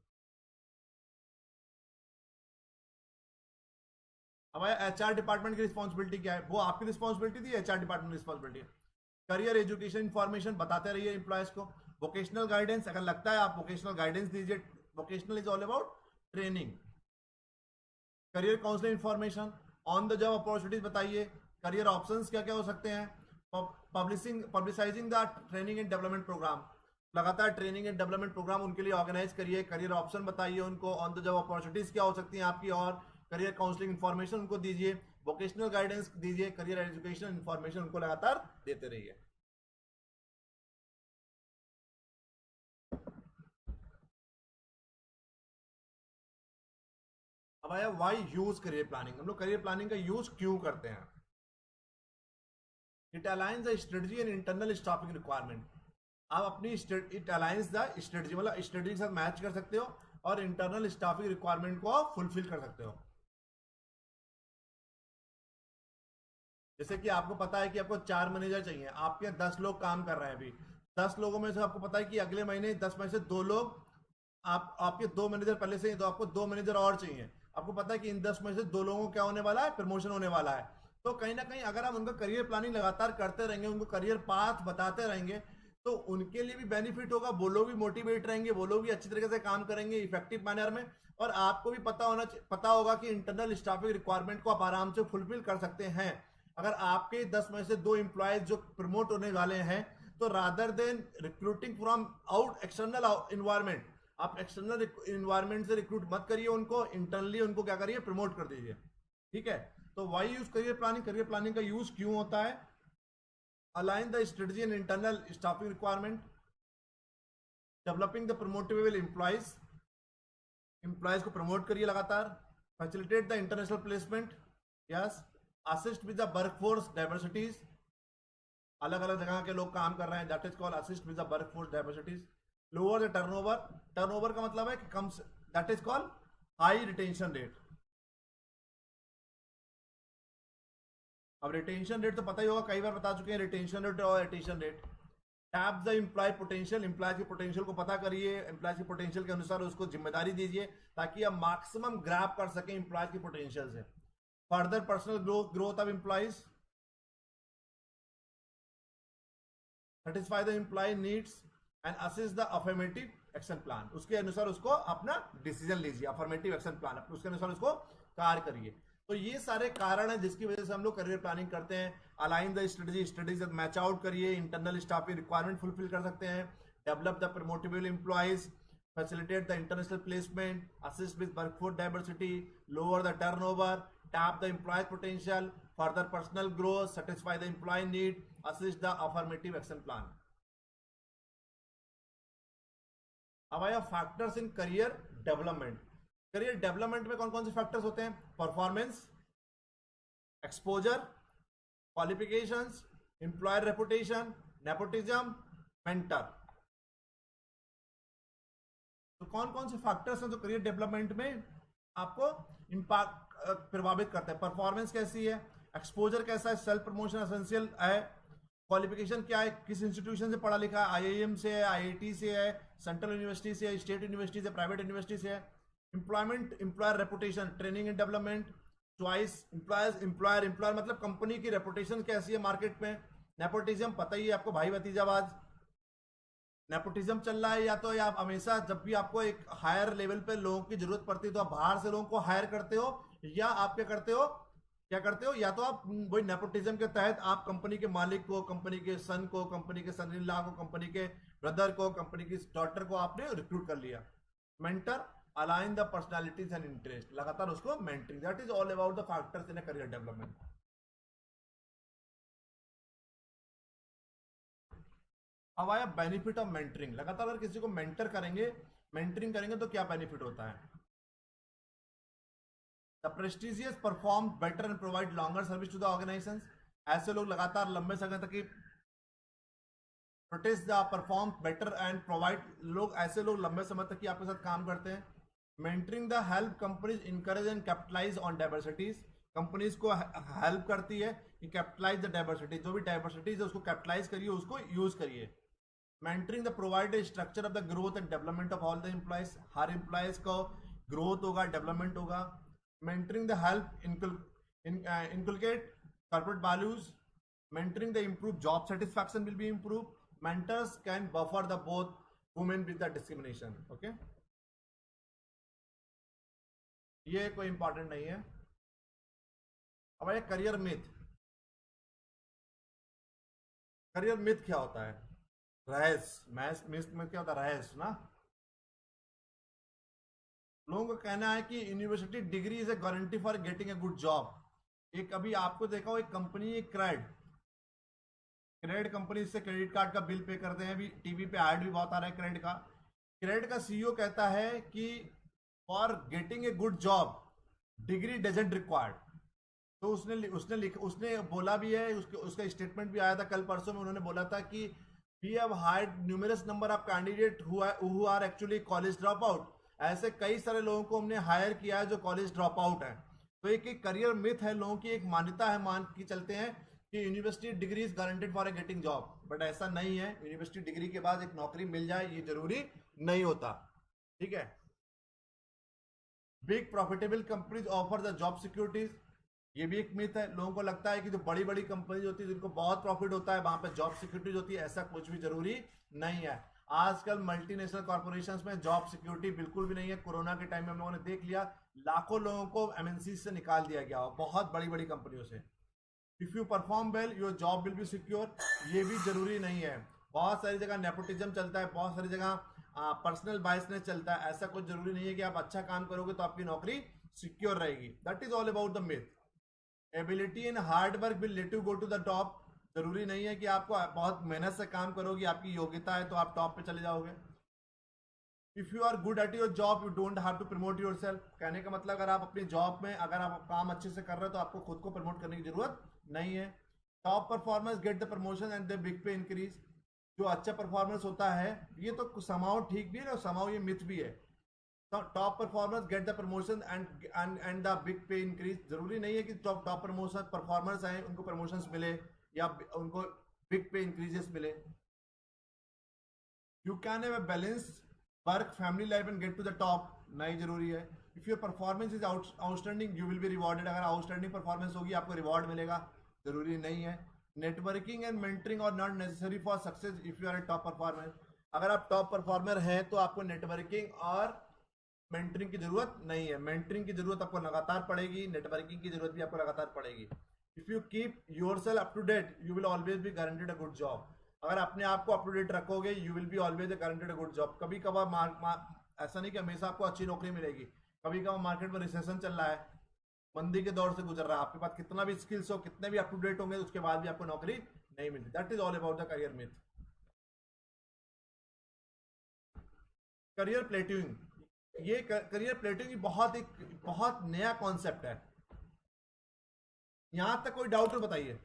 अब एचआर डिपार्टमेंट की रिस्पॉन्सिबिलिटी क्या है? वो आपकी रिस्पॉन्सिबिलिटी थी, एचआर डिपार्टमेंट की रिस्पॉन्सिबिलिटी है। करियर एजुकेशन इंफॉर्मेशन बताते रहिए एम्प्लॉयज को। वोकेशनल गाइडेंस, अगर लगता है आप वोकेशनल गाइडेंस दीजिए। Vocational is all about training. Career counselling information, on the job opportunities बताइए, करियर ऑप्शंस क्या क्या हो सकते हैं। Publicising the training and development programme, लगातार ट्रेनिंग एंड डेवलपमेंट प्रोग्राम उनके लिए ऑर्गेनाइज करिए। करियर ऑप्शन बताइए उनको, ऑन द जॉब अपॉर्चुनिटीज क्या हो सकती हैं आपकी, और करियर काउंसलिंग इंफॉर्मेशन उनको दीजिए, वोकेशनल गाइडेंस दीजिए, करियर एजुकेशन इंफॉर्मेशन उनको लगातार देते रहिए। अब आया वाई यूज करियर प्लानिंग। हम लोग करियर प्लानिंग का यूज क्यों करते हैं? It aligns the strategy and internal staffing requirement. आप अपनी इट अलाइंस द स्ट्रेटजी, मतलब स्ट्रेटजी के साथ मैच कर सकते हो और इंटरनल स्टाफिंग रिक्वायरमेंट को आप फुलफिल कर सकते हो। जैसे कि आपको पता है कि आपको 4 मैनेजर चाहिए, आपके यहाँ 10 लोग काम कर रहे हैं अभी। 10 लोगों में से आपको पता है कि अगले महीने 10 में से 2 लोग, आपके 2 मैनेजर पहले से ही, तो आपको 2 मैनेजर और चाहिए। आपको पता है कि इन 10 में से 2 लोगों को क्या होने वाला है, प्रमोशन होने वाला है। तो कहीं ना कहीं अगर आप उनका करियर प्लानिंग लगातार करते रहेंगे, उनको करियर पाथ बताते रहेंगे, तो उनके लिए भी बेनिफिट होगा, वो लोग भी मोटिवेट रहेंगे, वो लोग भी अच्छी तरीके से काम करेंगे इफेक्टिव मैनर में। और आपको भी पता होगा कि इंटरनल स्टाफिंग रिक्वायरमेंट को आप आराम से फुलफिल कर सकते हैं। अगर आपके 10 में से 2 एम्प्लॉयज जो प्रमोट होने वाले हैं, तो rather than recruiting from out external environment, आप एक्सटर्नल इन्वायरमेंट से रिक्रूट मत करिए उनको, इंटरनली उनको क्या करिए, प्रमोट कर दीजिए। ठीक है, तो why use career planning, career planning का यूज क्यों होता है? Align the strategy and internal staffing requirement, developing the promotable employees, employees को प्रमोट करिए लगातार, facilitate the international placement, yes, assist with the workforce diversities, अलग अलग जगह के लोग काम कर रहे हैं, that is called assist with the workforce diversities. Lower the turnover, turnover का मतलब है कि कम, that is called high retention rate. अब रिटेंशन रेट तो पता ही होगा, कई बार बता चुके हैं रिटेंशन रेट और attention rate. Tap the employee potential, employee की पोटेंशियल को पता करिए, एम्प्लॉय की पोटेंशियल के अनुसार उसको जिम्मेदारी दीजिए, ताकि आप मैक्सिमम ग्रैब कर सकें एम्प्लॉय की पोटेंशियल से। Further personal growth of employees, satisfy the employee needs and assist the affirmative action plan, उसके अनुसार उसको अपना डिसीजन लीजिए, अफर्मेटिव एक्शन प्लान उसके अनुसार उसको कार्य करिए। तो ये सारे कारण हैं जिसकी वजह से हम लोग करियर प्लानिंग करते हैं। अलाइन द स्ट्रेटजी, स्ट्रेटजी से मैच आउट करिए, इंटरनल स्टाफिंग रिक्वायरमेंट फुलफिल कर सकते हैं, develop the promotable employees, facilitate the international placement, assist with workforce diversity, lower the turnover, tap the employee potential, further personal growth, satisfy the employee need, assist the affirmative action plan. अब आया factors in career development. Career development में कौन कौन से factors होते हैं? Performance, exposure, qualifications, employer reputation, nepotism, mentor. तो कौन कौन से फैक्टर्स हैं जो करियर डेवलपमेंट में आपको इम्पैक्ट प्रभावित करते हैं? परफॉर्मेंस कैसी है, एक्सपोजर कैसा है, सेल्फ प्रमोशन एसेंशियल है, क्वालिफिकेशन क्या है, किस इंस्टीट्यूशन से पढ़ा लिखा है, आईआईएम से है, आईआईटी से है, सेंट्रल यूनिवर्सिटी से है, स्टेट यूनिवर्सिटी से, प्राइवेट यूनिवर्सिटी से है। Employment, employer reputation, training and development, choice, employers, employer मतलब कंपनी की रेपुटेशन कैसी है मार्केट में। नेपोटिज्म, पता ही है आपको, भाई भतीजावाद, नेपोटिज्म चल रहा है। या तो आप हमेशा जब भी आपको एक हायर लेवल पे लोगों की जरूरत पड़ती है तो आप बाहर से लोगों को हायर करते हो, या आप क्या करते हो, या तो आप वही नेपोटिज्म के तहत आप कंपनी के मालिक को, कंपनी के सन को, कंपनी के सन इन लॉ को, कंपनी के ब्रदर को, कंपनी की डॉटर को आपने रिक्रूट कर लिया। Mentor, align the personalities and interest, लगातार उसको mentoring. That is all about the factors in a career development. अब आया बेनिफिट ऑफ मेंटरिंग। लगातार अगर किसी को मेंटर करेंगे, मेंटरिंग करेंगे तो क्या बेनिफिट होता है? The prestigious perform better and provide longer service to the organisation. ऐसे लोग लगातार लंबे समय तक की protest the perform better and provide, लोग ऐसे लोग लंबे समय तक की आपके साथ काम करते हैं। Mentoring the help companies encourage and capitalise on diversities. Companies को हेल्प करती है कि कैपिटलाइज द डाइवर्सिटी, जो भी डाइवर्सिटीज है उसको कैपिटलाइज करिए, उसको यूज करिए। Mentoring the provide structure of the growth and development of all the employees. Her employees को ग्रोथ होगा, डेवलपमेंट होगा। Mentoring the help inculcate corporate values. Mentoring the improve job satisfaction will be improved. Mentors can buffer the both women with the discrimination. Okay, ये कोई important नहीं है। अब ये career myth. Career myth क्या होता है? रहस्य। मैथ मिथ में क्या होता है? रहस्य ना। लोगों का कहना है कि university degree is a guarantee for getting a good job. एक अभी आपको देखा हो, एक कंपनी, एक क्रेड, क्रेडिट कंपनी से क्रेडिट कार्ड का बिल पे करते हैं, अभी टीवी पे ऐड भी बहुत आ रहा है क्रेडिट का। क्रेडिट का सीईओ कहता है कि for getting a good job degree doesn't required. तो उसने बोला भी है, उसका स्टेटमेंट भी आया था कल परसों में। उन्होंने बोला था कि we have hired numerous number of candidate who are actually college drop out. ऐसे कई सारे लोगों को हमने हायर किया है जो कॉलेज ड्रॉप आउट है। तो एक करियर मिथ है, लोगों की एक मान्यता है, मान के चलते हैं कि university degree is guaranteed for a getting job. But ऐसा नहीं है, यूनिवर्सिटी डिग्री के बाद एक नौकरी मिल जाए ये जरूरी नहीं होता। ठीक है। Big profitable companies offer the job securities. ये भी एक मिथ है। लोगों को लगता है कि जो बड़ी बड़ी कंपनीज होती है जिनको बहुत प्रॉफिट होता है वहां पे जॉब सिक्योरिटीज होती है। ऐसा कुछ भी जरूरी नहीं है। आजकल मल्टीनेशनल कॉर्पोरेशंस में जॉब सिक्योरिटी बिल्कुल भी नहीं है। कोरोना के टाइम में हम लोगों ने देख लिया, लाखों लोगों को एमएनसी से निकाल दिया गया, बहुत बड़ी बड़ी कंपनियों से। If you perform well your job will be secure, ये भी जरूरी नहीं है। बहुत सारी जगह नेपोटिज्म चलता है, बहुत सारी जगह पर्सनल बायसनेस चलता है। ऐसा कुछ जरूरी नहीं है कि आप अच्छा काम करोगे तो आपकी नौकरी सिक्योर रहेगी। That is all about the myth. Ability and hard work will let you go to the top. जरूरी नहीं है कि आपको बहुत मेहनत से काम करोगे, आपकी योग्यता है तो आप टॉप पे चले जाओगे। If you are good at your job you don't have to promote yourself. कहने का मतलब अगर आप अपनी जॉब में अगर आप काम अच्छे से कर रहे हो तो आपको खुद को प्रमोट करने की जरूरत नहीं है। Top performance get the promotion and the big पे इंक्रीज। जो अच्छा परफॉर्मेंस होता है, ये तो समाओ ठीक भी है और समाओ ये मिथ भी है। Top performers get the promotion and the big पे इंक्रीज। जरूरी नहीं है कि टॉप प्रमोशन परफॉर्मर्स आए उनको प्रमोशंस मिले या उनको बिग पे इंक्रीजेस मिले। You can have a balance work family life and get to the top, नहीं जरूरी है। If your performance is outstanding you will be rewarded. अगर आउटस्टैंडिंग परफॉर्मेंस होगी आपको रिवॉर्ड मिलेगा, जरूरी नहीं है। Networking and mentoring are not necessary for success if you are a top performer. अगर आप टॉप परफॉर्मर हैं तो आपको नेटवर्किंग और मेंटरिंग की जरूरत नहीं है। मेंटरिंग की जरूरत आपको लगातार पड़ेगी, नेटवर्किंग की जरूरत भी आपको लगातार पड़ेगी। If you keep yourself up to date you will always be guaranteed a good job. अगर अपने आप को अप टू डेट रखोगे you will be always guaranteed a good job. कभी कभार ऐसा नहीं कि हमेशा आपको अच्छी नौकरी मिलेगी। कभी कभार मार्केट में रिसेशन चल रहा है, मंदी के दौर से गुजर रहा है, आपके पास कितना भी स्किल्स हो, कितने भी अप टू डेट होंगे, उसके बाद भी आपको नौकरी नहीं मिलती। That is all about the career myth. Career plating, ये करियर प्लेटिंग बहुत नया कॉन्सेप्ट है। यहां तक कोई डाउट हो बताइए।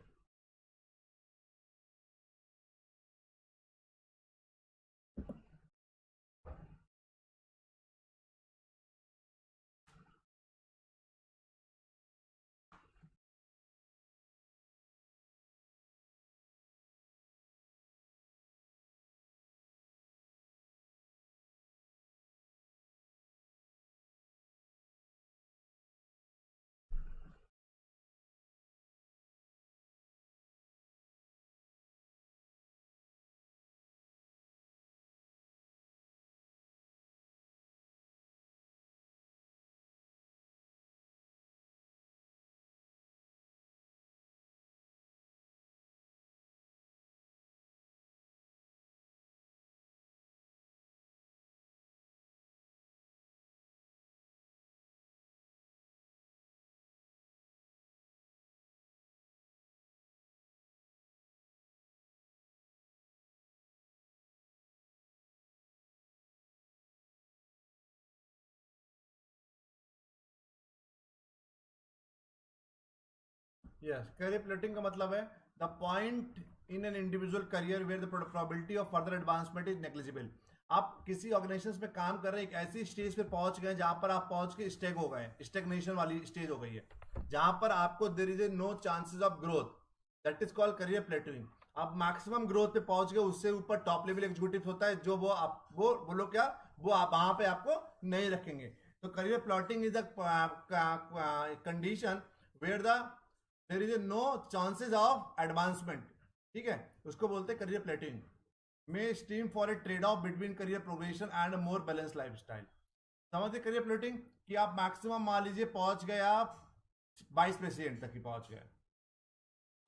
यस, करियर प्लॉटिंग का मतलब है the point in an individual career where the probability of further advancement is negligible. आप किसी ऑर्गेनाइजेशन में काम कर रहे हैं, एक ऐसी स्टेज पे पहुंच गए जहां पर आप पहुंच के स्टेक हो गए, स्टेगनेशन वाली स्टेज हो गई है, जहां पर आपको there is no chances of growth, that is called career plateauing. आप मैक्सिमम ग्रोथ पे पहुंच गए, उससे ऊपर टॉप लेवल एग्जीक्यूटिव होता है जो वो लोग क्या, वो आप वहां पे आपको नहीं रखेंगे। तो career plotting is the condition where the there is no chances of advancement, ठीक है, उसको बोलते हैं करियर प्लेटिंग। में stream for a trade off between career progression and more balance lifestyle. समझते करियर प्लेटिंग कि आप मैक्सिमम मान लीजिए पहुंच गए, आप वाइस प्रेसिडेंट तक ही पहुंच गए,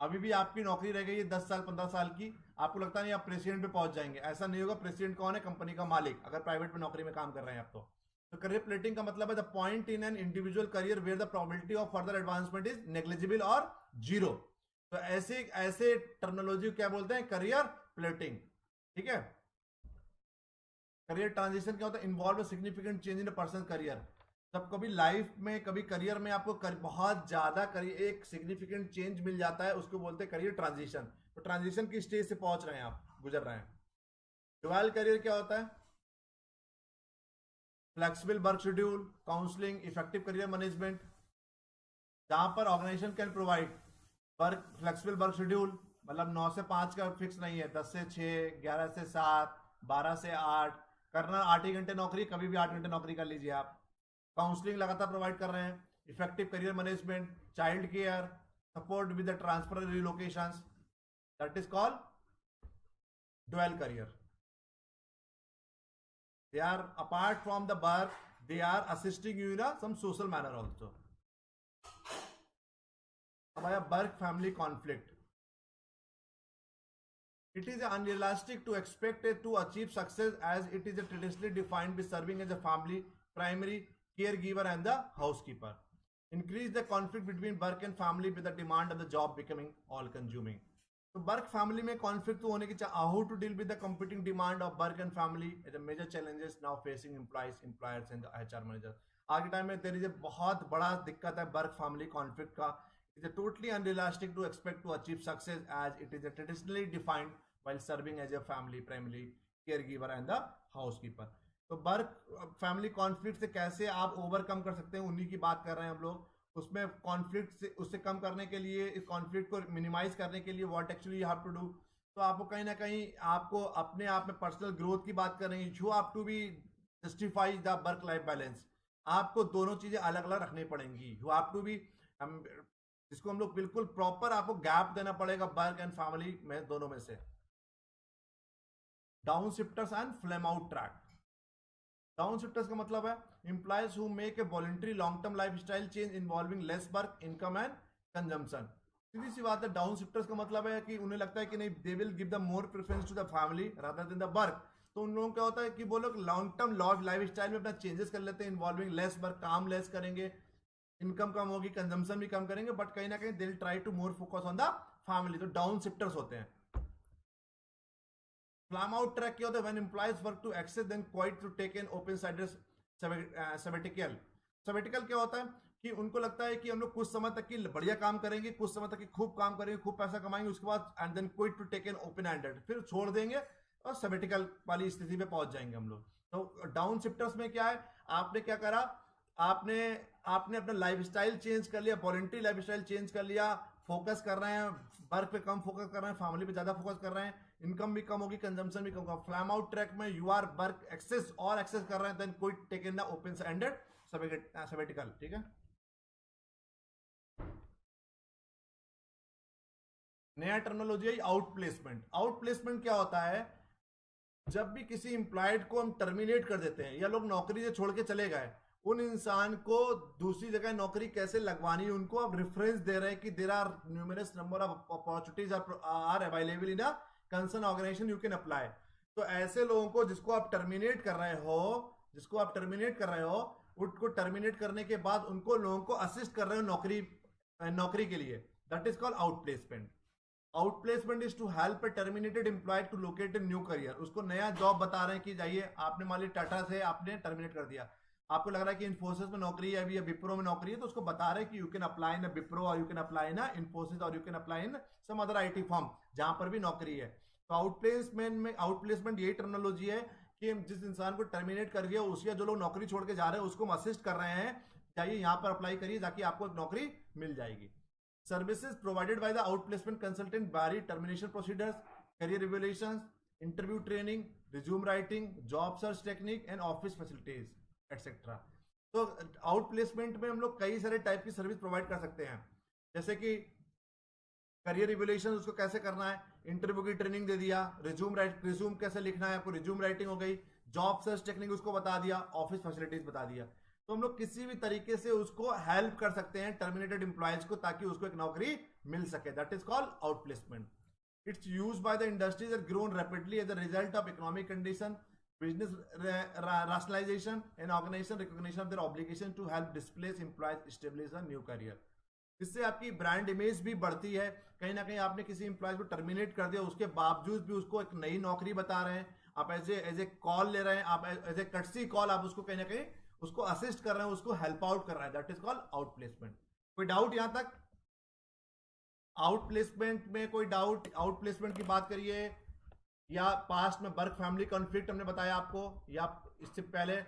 अभी भी आपकी नौकरी रह गई है 10 साल 15 साल की, आपको लगता नहीं आप प्रेसिडेंट पे पहुंच जाएंगे, ऐसा नहीं होगा। प्रेसिडेंट कौन है? कंपनी का मालिक, अगर प्राइवेट में नौकरी में काम कर रहे हैं आप तो करियर प्लेटिंग का मतलब है the point in an individual career where the probability of further advancement is negligible और जीरो। तो ऐसे ऐसे टर्मिनोलॉजी क्या बोलते हैं? करियर प्लेटिंग, ठीक है। करियर ट्रांजिशन क्या होता है? Involve significant change in person career. तब कभी लाइफ में, कभी करियर में आपको बहुत ज्यादा करियर एक सिग्निफिकेंट चेंज मिल जाता है, उसको बोलते हैं करियर ट्रांजिशन। तो ट्रांजिशन की स्टेज से पहुंच रहे हैं आप, गुजर रहे हैं। ड्यूअल करियर क्या होता है? Flexible work schedule, counselling, effective career management, जहां पर organisation can provide work flexible work schedule, मतलब 9 से 5 का फिक्स नहीं है, 10 से 6, 11 से 7, 12 से 8 करना, 8 ही घंटे नौकरी, कभी भी 8 घंटे नौकरी कर लीजिए आप। काउंसलिंग लगातार प्रोवाइड कर रहे हैं, effective career management, child care, support with the transfer relocations, that is called dual career. They are apart from the work, they are assisting you in some social manner also. अब आया work family conflict. It is unrealistic to expect it to achieve success as it is traditionally defined by serving as a family, primary caregiver and the housekeeper. Increase the conflict between work and family with the demand of the job becoming all consuming. तो work family में conflict तो होने की चाहिए। How to deal with the competing demand of work and family is a major challenges now facing employers and HR manager. आज के time में there is a बहुत बड़ा दिक्कत है वर्क फैमिली कॉन्फ्लिक्ट का। It is totally unrealistic to expect to achieve success as it is traditionally defined while serving as a family primary care giver and the housekeeper. तो work family conflict से कैसे आप overcome कर सकते हैं, उन्हीं की बात कर रहे हैं हम लोग। उसमें कॉन्फ्लिक्ट से उससे कम करने के लिए, इस कॉन्फ्लिक्ट को मिनिमाइज करने के लिए what actually you have to do. तो आपको कहीं ना कहीं आपको अपने आप में पर्सनल ग्रोथ की बात कर रहे हैं, you have to be justify the work life balance. आपको दोनों चीजें अलग अलग रखनी पड़ेंगी। यू हैव टू बी, जिसको हम लोग बिल्कुल प्रॉपर आपको गैप देना पड़ेगा वर्क एंड फैमिली में, दोनों में से। Down shifters and flame out track. Down shifters का मतलब है employees who make a voluntary long term lifestyle change involving less work, income and consumption. सीधी सी बात है, डाउन शिफ्टर्स का मतलब है कि उन्हें लगता है कि नहीं, they will give the more preference to the family rather than the work. तो उन लोगों क्या होता है कि वो लोग लॉन्ग टर्म लाइफ स्टाइल में अपना चेंजेस कर लेते हैं, इन्वॉल्विंग लेस वर्क, काम लेस करेंगे, इनकम कम होगी, कंजम्पशन भी कम करेंगे, बट कहीं ना कहीं they will try to more focus on the family. तो डाउन शिफ्टर्स होते हैं। फ्लैम आउट ट्रैक क्या होता है? When employees work to excess then quite to take an open sided sabbatical. Sabbatical क्या होता है कि उनको लगता है कि हम लोग कुछ समय तक की बढ़िया काम करेंगे, कुछ समय तक की खूब काम करेंगे, खूब पैसा कमाएंगे, उसके बाद and then quit to take an open handed, फिर छोड़ देंगे और सबेटिकल वाली स्थिति पे पहुंच जाएंगे हम लोग। तो डाउन शिफ्टर्स में क्या है, आपने क्या करा, आपने आपने अपना लाइफस्टाइल चेंज कर लिया, वॉलंटरी लाइफस्टाइल चेंज कर लिया, फोकस कर रहे हैं वर्क पे कम फोकस कर रहे हैं, फैमिली पे ज्यादा फोकस कर रहे हैं, इनकम भी कम होगी, कंजम्पशन भी कम होगा। फ्लैम आउट ट्रैक में यू आर वर्क एक्सेस और एक्सेस कर रहे हैं, देन कोई take in the open ended sabbatical, ठीक है। नया टर्मिनोलॉजी है आउट प्लेसमेंट। आउट प्लेसमेंट क्या होता है? जब भी किसी इंप्लॉयड को हम टर्मिनेट कर देते हैं या लोग नौकरी से छोड़ के चले गए, उन इंसान को दूसरी जगह नौकरी कैसे लगवानी है, उनको आप रेफरेंस दे रहे हैं कि there are numerous number of opportunities are available in a concern organisation, you can apply. तो ऐसे लोगों को जिसको आप टर्मिनेट कर रहे हो, उनको टर्मिनेट करने के बाद उनको लोगों को असिस्ट कर रहे हो नौकरी के लिए, that is called out placement. Out placement is to help a terminated employee to locate a new career. उसको नया जॉब बता रहे हैं कि जाइए, आपने मान ली टाटा से आपने टर्मिनेट कर दिया, आपको लग रहा है कि इन्फोसिस में नौकरी है अभी या विप्रो में नौकरी है, तो उसको बता रहे हैं कि you can apply in Wipro और you can apply in Infosys और you can apply in some other IT firm जहां पर भी नौकरी है। तो आउटप्लेसमेंट यही टर्मिनोलॉजी है कि जिस इंसान को टर्मिनेट कर गया उसके जो लोग नौकरी छोड़ के जा रहे हैं उसको हम असिस्ट कर रहे हैं, जाइए यहाँ पर अप्लाई करिए ताकि आपको एक नौकरी मिल जाएगी। Services provided by the outplacement consultant बारी termination procedures, career revolutions, interview training, resume writing, job search technique and office facilities etcetera. तो आउट प्लेसमेंट में हम लोग कई सारे टाइप की सर्विस प्रोवाइड कर सकते हैं, जैसे कि करियर रिवोल्यूशन उसको कैसे करना है, इंटरव्यू की ट्रेनिंग दे दिया, रिज्यूम कैसे लिखना है आपको, रिज्यूम राइटिंग हो गई, जॉब सर्च टेक्निक उसको बता दिया, ऑफिस फैसिलिटीज बता दिया। तो हम लोग किसी भी तरीके से उसको हेल्प कर सकते हैं टर्मिनेटेड एम्प्लॉयज को ताकि उसको एक नौकरी मिल सके। That is called out placement. It's used by the industries that grown rapidly as a result of economic condition, business rationalization, and organization recognition of their obligation to help displaced employees establish a new career. इससे आपकी brand image भी बढ़ती है। कहीं ना कहीं आपने किसी एम्प्लॉय को टर्मिनेट कर दिया, उसके बावजूद भी उसको एक नई नौकरी बता रहे हैं, आप एज ए कॉल ले रहे हैं, आप एज ए कटसी कॉल आप उसको कहीं ना कहीं उसको असिस्ट कर रहे हैं, उसको हेल्प आउट कर रहे हैं। That is called out placement. कोई डाउट यहां तक? आउट प्लेसमेंट में कोई डाउट? आउट प्लेसमेंट की बात करिए, या पास्ट में वर्क फैमिली कॉन्फ्लिक्ट हमने बताया आपको, या इससे पहले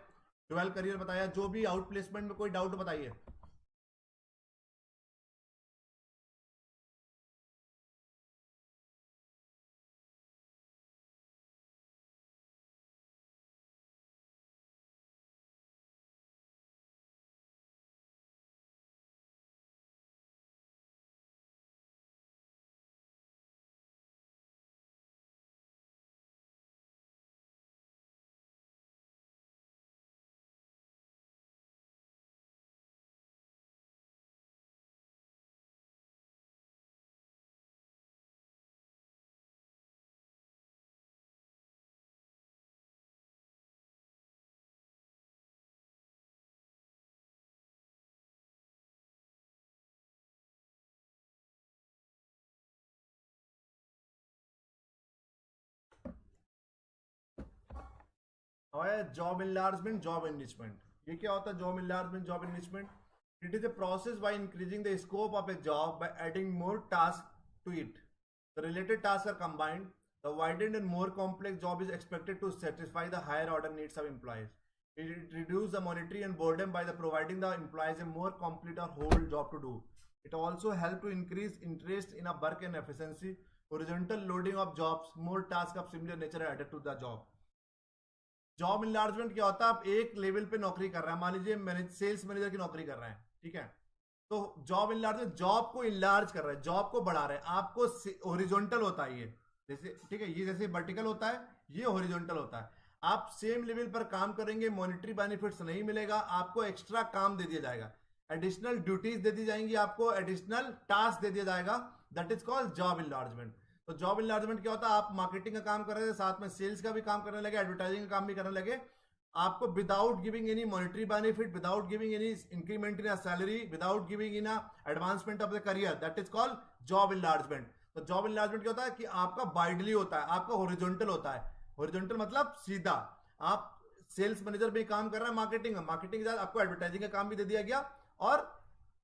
डुअल करियर बताया, जो भी आउट प्लेसमेंट में कोई डाउट बताइए। जॉब इनलार्जमेंट, जॉब एनरिचमेंट, ये क्या होता है? Job enlargement, job enrichment, it is a process by increasing the scope of a job by adding more tasks to it. The related tasks are combined. The widened and more complex job is expected to satisfy the higher order needs of employees. It reduces the monetary and boredom by the providing the employees a more complete or whole job to do. It also helps to increase interest in a work and efficiency. Horizontal loading of jobs, more tasks of similar nature are added to the job. Job enlargement क्या होता है? आप एक level पे नौकरी कर रहे हैं, मान लीजिए सेल्स मैनेजर की नौकरी कर रहे हैं, ठीक है, तो जॉब इनलार्जमेंट जॉब को इनलार्ज कर रहे हैं, जॉब को बढ़ा रहे हैं। आपको हॉरिजॉन्टल होता है ये, जैसे ठीक है, ये जैसे वर्टिकल होता है, ये हॉरिजॉन्टल होता है। आप सेम लेवल पर काम करेंगे, मॉनिटरी बेनिफिट्स नहीं मिलेगा, आपको एक्स्ट्रा काम दे दिया जाएगा, एडिशनल ड्यूटीज दे दी जाएंगी, आपको एडिशनल टास्क दे दिया जाएगा। That is called job enlargement. तो जॉब इनलार्जमेंट क्या होता है? आप मार्केटिंग का काम कर रहे थे, साथ में सेल्स का भी काम करने लगे, एडवर्टाइजिंग का काम भी करने लगे, आपको without giving any monetary benefit, without giving any increment in salary, without giving in advancement of the career, that is called job enlargement. तो जॉब इनलार्जमेंट क्या होता है कि आपका वाइडली होता है, आपका हॉरिजॉन्टल होता है। हॉरिजॉन्टल मतलब सीधा, आप सेल्स मैनेजर में काम कर रहे हैं, मार्केटिंग के साथ आपको एडवर्टाइजिंग का काम भी दे दिया गया, और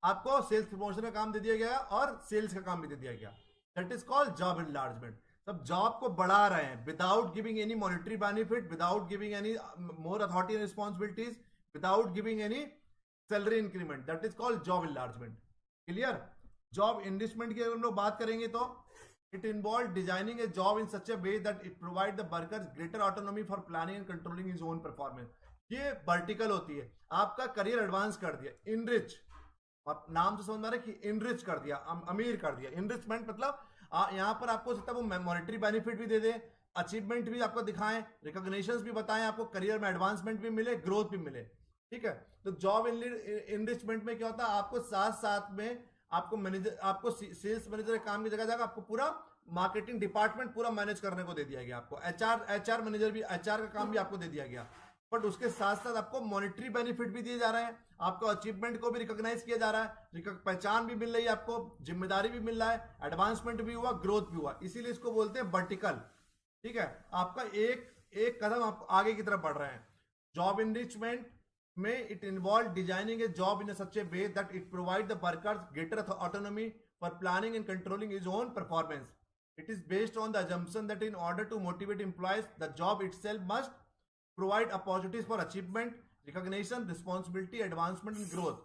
आपको सेल्स प्रमोशन का काम दे दिया गया, और सेल्स का काम भी दे दिया गया। That is called job enlargement. तब जॉब को बढ़ा रहे हैं without giving any monetary benefit, without giving any more authority and responsibilities, without giving any salary increment, that is called job enlargement. Clear? Job enrichment की अगर हम लोग बात करेंगे तो it involve designing A job in such A way that it provide the workers greater autonomy for planning and controlling his own performance. ये vertical होती है, आपका करियर एडवांस कर दिया, इनरिच, और नाम से समझ में आ रहा है कि इनरिच कर दिया, अमीर कर दिया। इनरिचमेंट मतलब यहाँ पर आपको सकता है वो मॉनिटरी बेनिफिट भी दे दे, अचीवमेंट भी आपको दिखाएं, रिकॉग्निशंस भी बताएं, आपको करियर में एडवांसमेंट भी मिले, ग्रोथ भी मिले, ठीक है। तो जॉब इनरिचमेंट में क्या होता है? आपको साथ साथ में आपको मैनेजर, आपको सेल्स मैनेजर काम की जगह आपको पूरा मार्केटिंग डिपार्टमेंट पूरा मैनेज करने को दे दिया गया, आपको एचआर मैनेजर भी, एचआर का काम भी आपको दे दिया गया, बट उसके साथ साथ आपको मॉनिटरी बेनिफिट भी दिए जा रहे हैं, आपको अचीवमेंट को भी रिकॉग्नाइज किया जा रहा है, पहचान भी मिल रही है, आपको जिम्मेदारी भी मिल रहा है, एडवांसमेंट भी हुआ, ग्रोथ भी हुआ, इसीलिए इसको बोलते हैं वर्टिकल, ठीक है। आपका एक एक कदम आप आगे की तरफ बढ़ रहे हैं। Job enrichment may it involve designing a job in a such a way that it provide the workers greater autonomy for planning and controlling his own performance. It is based on the assumption that in order to motivate employees, the job itself must provide opportunities for achievement, recognition, responsibility, advancement, and growth.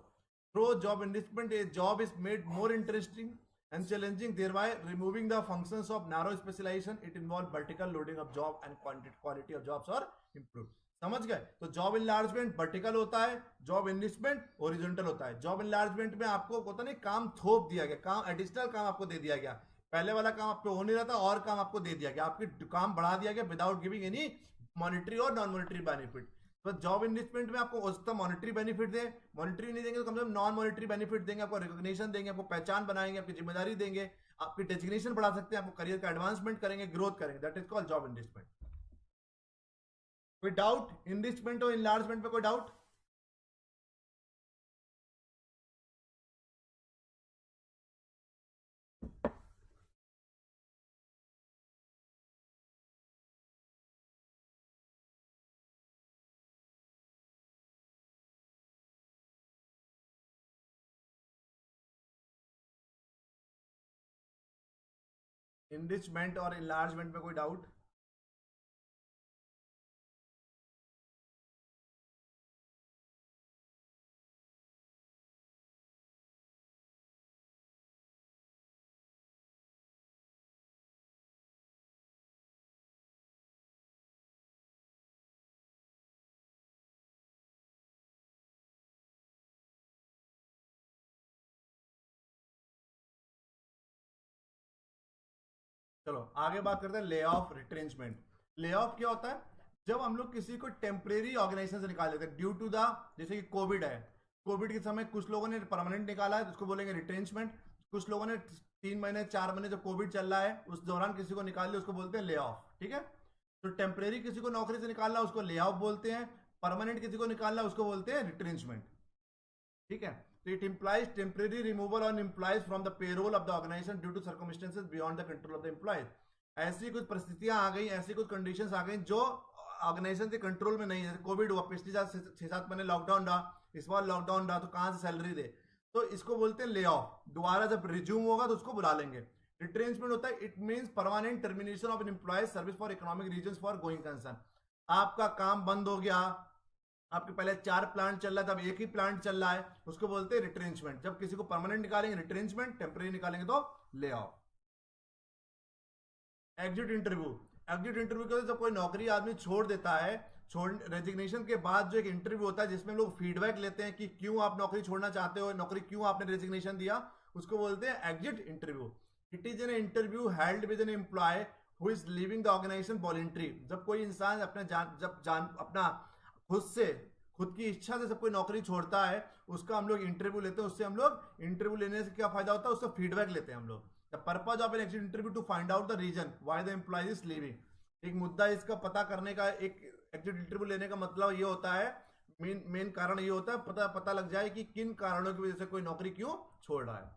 Through job enrichment, a job is made more interesting and challenging, thereby removing the functions of narrow specialization. It involves vertical loading of job and quality of jobs are improved. समझ गए? तो job enlargement vertical होता है, job enrichment horizontal होता है. Job enlargement में आपको होता नहीं, काम थोप दिया गया, काम एडिशनल काम आपको दे दिया गया, पहले वाला काम आप पे हो नहीं रहा था और काम आपको दे दिया गया, आपके काम बढ़ा दिया गया विदाउट गिविंग एनी मॉनिटरी और नॉन मॉनिटरी बेनिफिट. तो जॉब इनरिचमेंट में आपको उसका मॉनिटरी बेनिफिट दे, मॉनिटरी नहीं देंगे तो कम से कम नॉन मॉनिटरी बेनिफिट देंगे, आपको रिकॉग्निशन देंगे, आपको पहचान बनाएंगे, आपकी जिम्मेदारी देंगे, आपकी डेजिग्नेशन बढ़ा सकते हैं, आपको करियर का एडवांसमेंट करेंगे, ग्रोथ करेंगे. That is called job enrichment. कोई डाउट इनरिचमेंट और इनलार्जमेंट पे? कोई डाउट? इनरिचमेंट और इनलार्जमेंट पे कोई डाउट? चलो आगे बात करते हैं lay off retrenchment. Lay off क्या होता है? जब हम लोग किसी को टेम्परेरी ऑर्गेनाइजेशन से निकाल देते हैं ड्यू टू द, जैसे कि कोविड है, कोविड के समय कुछ लोगों ने परमानेंट निकाला है तो उसको बोलेंगे रिट्रेंचमेंट. कुछ लोगों ने 3 महीने 4 महीने जब कोविड चल रहा है उस दौरान किसी को निकाल लिया, उसको बोलते हैं ले ऑफ. ठीक है, तो टेम्परेरी किसी को नौकरी से निकालना उसको ले ऑफ बोलते हैं, परमानेंट किसी को निकालना उसको बोलते हैं रिट्रेंचमेंट. ठीक है, तो it implies temporary removal on employees from the payroll of the organization due to circumstances beyond the control of the employees. ऐसी कुछ परिस्थितियां आ गई, ऐसी कुछ कंडीशंस आ गई जो ऑर्गेनाइजेशन के कंट्रोल में नहीं है. कोविड हुआ, पिछले 6-7 महीने लॉकडाउन रहा, इस बार लॉकडाउन रहा, तो कहां से सैलरी दे? तो इसको बोलते हैं ले ऑफ. दोबारा जब रिज्यूम होगा तो उसको बुला लेंगे. रिट्रेंचमेंट होता है, it means permanent termination of an employee service for economic reasons for going concern. आपका काम बंद हो गया, आपके पहले 4 प्लांट चल रहा था, अब एक ही प्लांट चल रहा है, उसको बोलते हैं रिट्रेंचमेंट. जब किसी को परमानेंट निकालेंगे रिट्रेंचमेंट, टेम्परेरी निकालेंगे तो lay off. Exit interview. Exit interview के जब कोई नौकरी आदमी छोड़ देता है, रेजिग्नेशन के बाद जो एक इंटरव्यू होता है जिसमें लोग फीडबैक लेते हैं कि क्यों आप नौकरी छोड़ना चाहते हो, नौकरी क्यों आपने रेजिग्नेशन दिया, उसको बोलते हैं exit interview. It is an interview held with an employee who is leaving the organisation voluntary. जब कोई इंसान अपना खुद की इच्छा से सब कोई नौकरी छोड़ता है, उसका हम लोग इंटरव्यू लेते हैं. उससे हम लोग इंटरव्यू लेने से क्या फायदा होता है, उससे फीडबैक लेते हैं हम लोग. The purpose of an exit interview to find out the reason why the employee is leaving. एक मुद्दा इसका पता करने का, एक एग्जिट इंटरव्यू लेने का मतलब ये होता है, मेन कारण ये होता है पता लग जाए कि किन कारणों की वजह से कोई नौकरी क्यों छोड़ रहा है.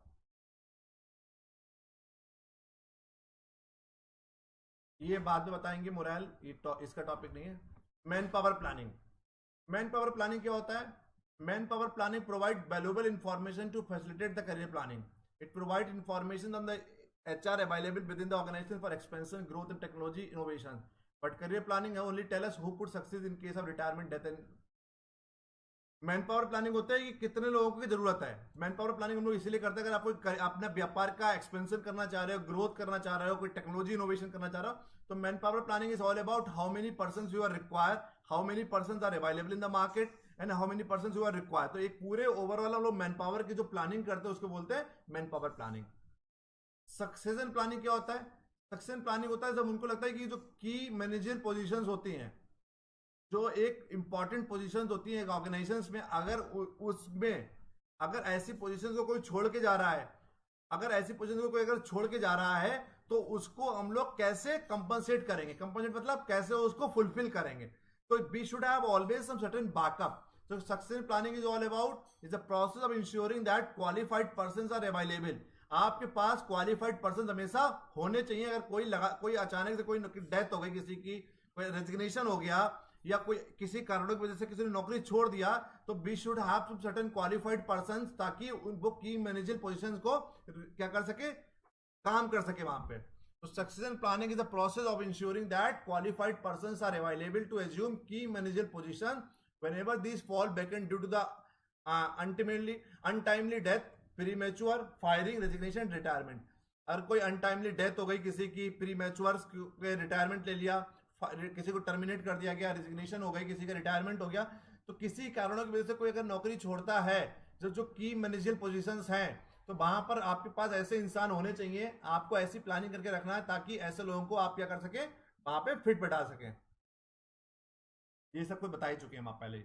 ये बाद में बताएंगे मोरल, इसका टॉपिक नहीं है. Man power planning. Man power planning क्या होता है? Man power planning provide valuable information to facilitate the career planning. It provide information on the HR available within the organization for expansion, growth and technology innovation. But career planning only tell us who could succeed in case of retirement, death and. Man power planning होता है कि कितने लोगों की जरूरत है. Man power planning हम लोग इसीलिए करते हैं, अगर आप कोई अपने व्यापार का एक्सपेंशन करना चाह रहे हो, ग्रोथ करना चाह रहे हो, कोई टेक्नोलॉजी इनोवेशन करना चाह रहे हो, तो man power planning is all about how many persons you are require, how many persons are available in the market and how many persons you are require. तो एक पूरे ओवरऑल हम लोग मैन पावर की जो प्लानिंग करते हैं उसको बोलते हैं man power planning. Succession planning क्या होता है? सक्सेशन प्लानिंग होता है जब उनको लगता है कि जो की मैनेजर पोजीशंस होती हैं, जो एक इंपॉर्टेंट पोजीशंस होती हैं एक ऑर्गेनाइजेशंस में, अगर ऐसी पोजीशंस को कोई छोड़ के जा रहा है, अगर ऐसी पोजीशन को कोई अगर छोड़ के जा रहा है तो उसको हम लोग कैसे कंपनसेट करेंगे. कंपनसेट मतलब कैसे उसको फुलफिल करेंगे. तो we should have always some certain backup. So succession planning is all about is the process of ensuring that qualified persons are available. आपके पास क्वालिफाइड पर्सन हमेशा होने चाहिए. अगर कोई अचानक से कोई डेथ हो गई, किसी की कोई रेजिग्नेशन हो गया, या कोई किसी कारणों की वजह से किसी ने नौकरी छोड़ दिया, तो we should have some certain qualified person, ताकि वो की मैनेजर पोजीशंस को क्या कर सके, काम कर सके वहां पे। तो succession planning is the process of ensuring that qualified persons are available to assume key manager position whenever these fall vacant due to the ultimately untimely death, premature firing, resignation, retirement. अगर कोई untimely death हो गई किसी की, premature retirement ले लिया, किसी को टर्मिनेट कर दिया गया, रेजिग्नेशन हो गई, किसी का रिटायरमेंट हो गया, तो किसी कारणों की वजह से कोई अगर नौकरी छोड़ता है, जो जो की मैनेजरियल पोजीशंस हैं, तो वहां पर आपके पास ऐसे इंसान होने चाहिए, आपको ऐसी प्लानिंग करके रखना है ताकि ऐसे लोगों को आप क्या कर सके, वहां पे फिट बैठा सके। ये सब कुछ बता ही चुके हैं हम आप पहले ही।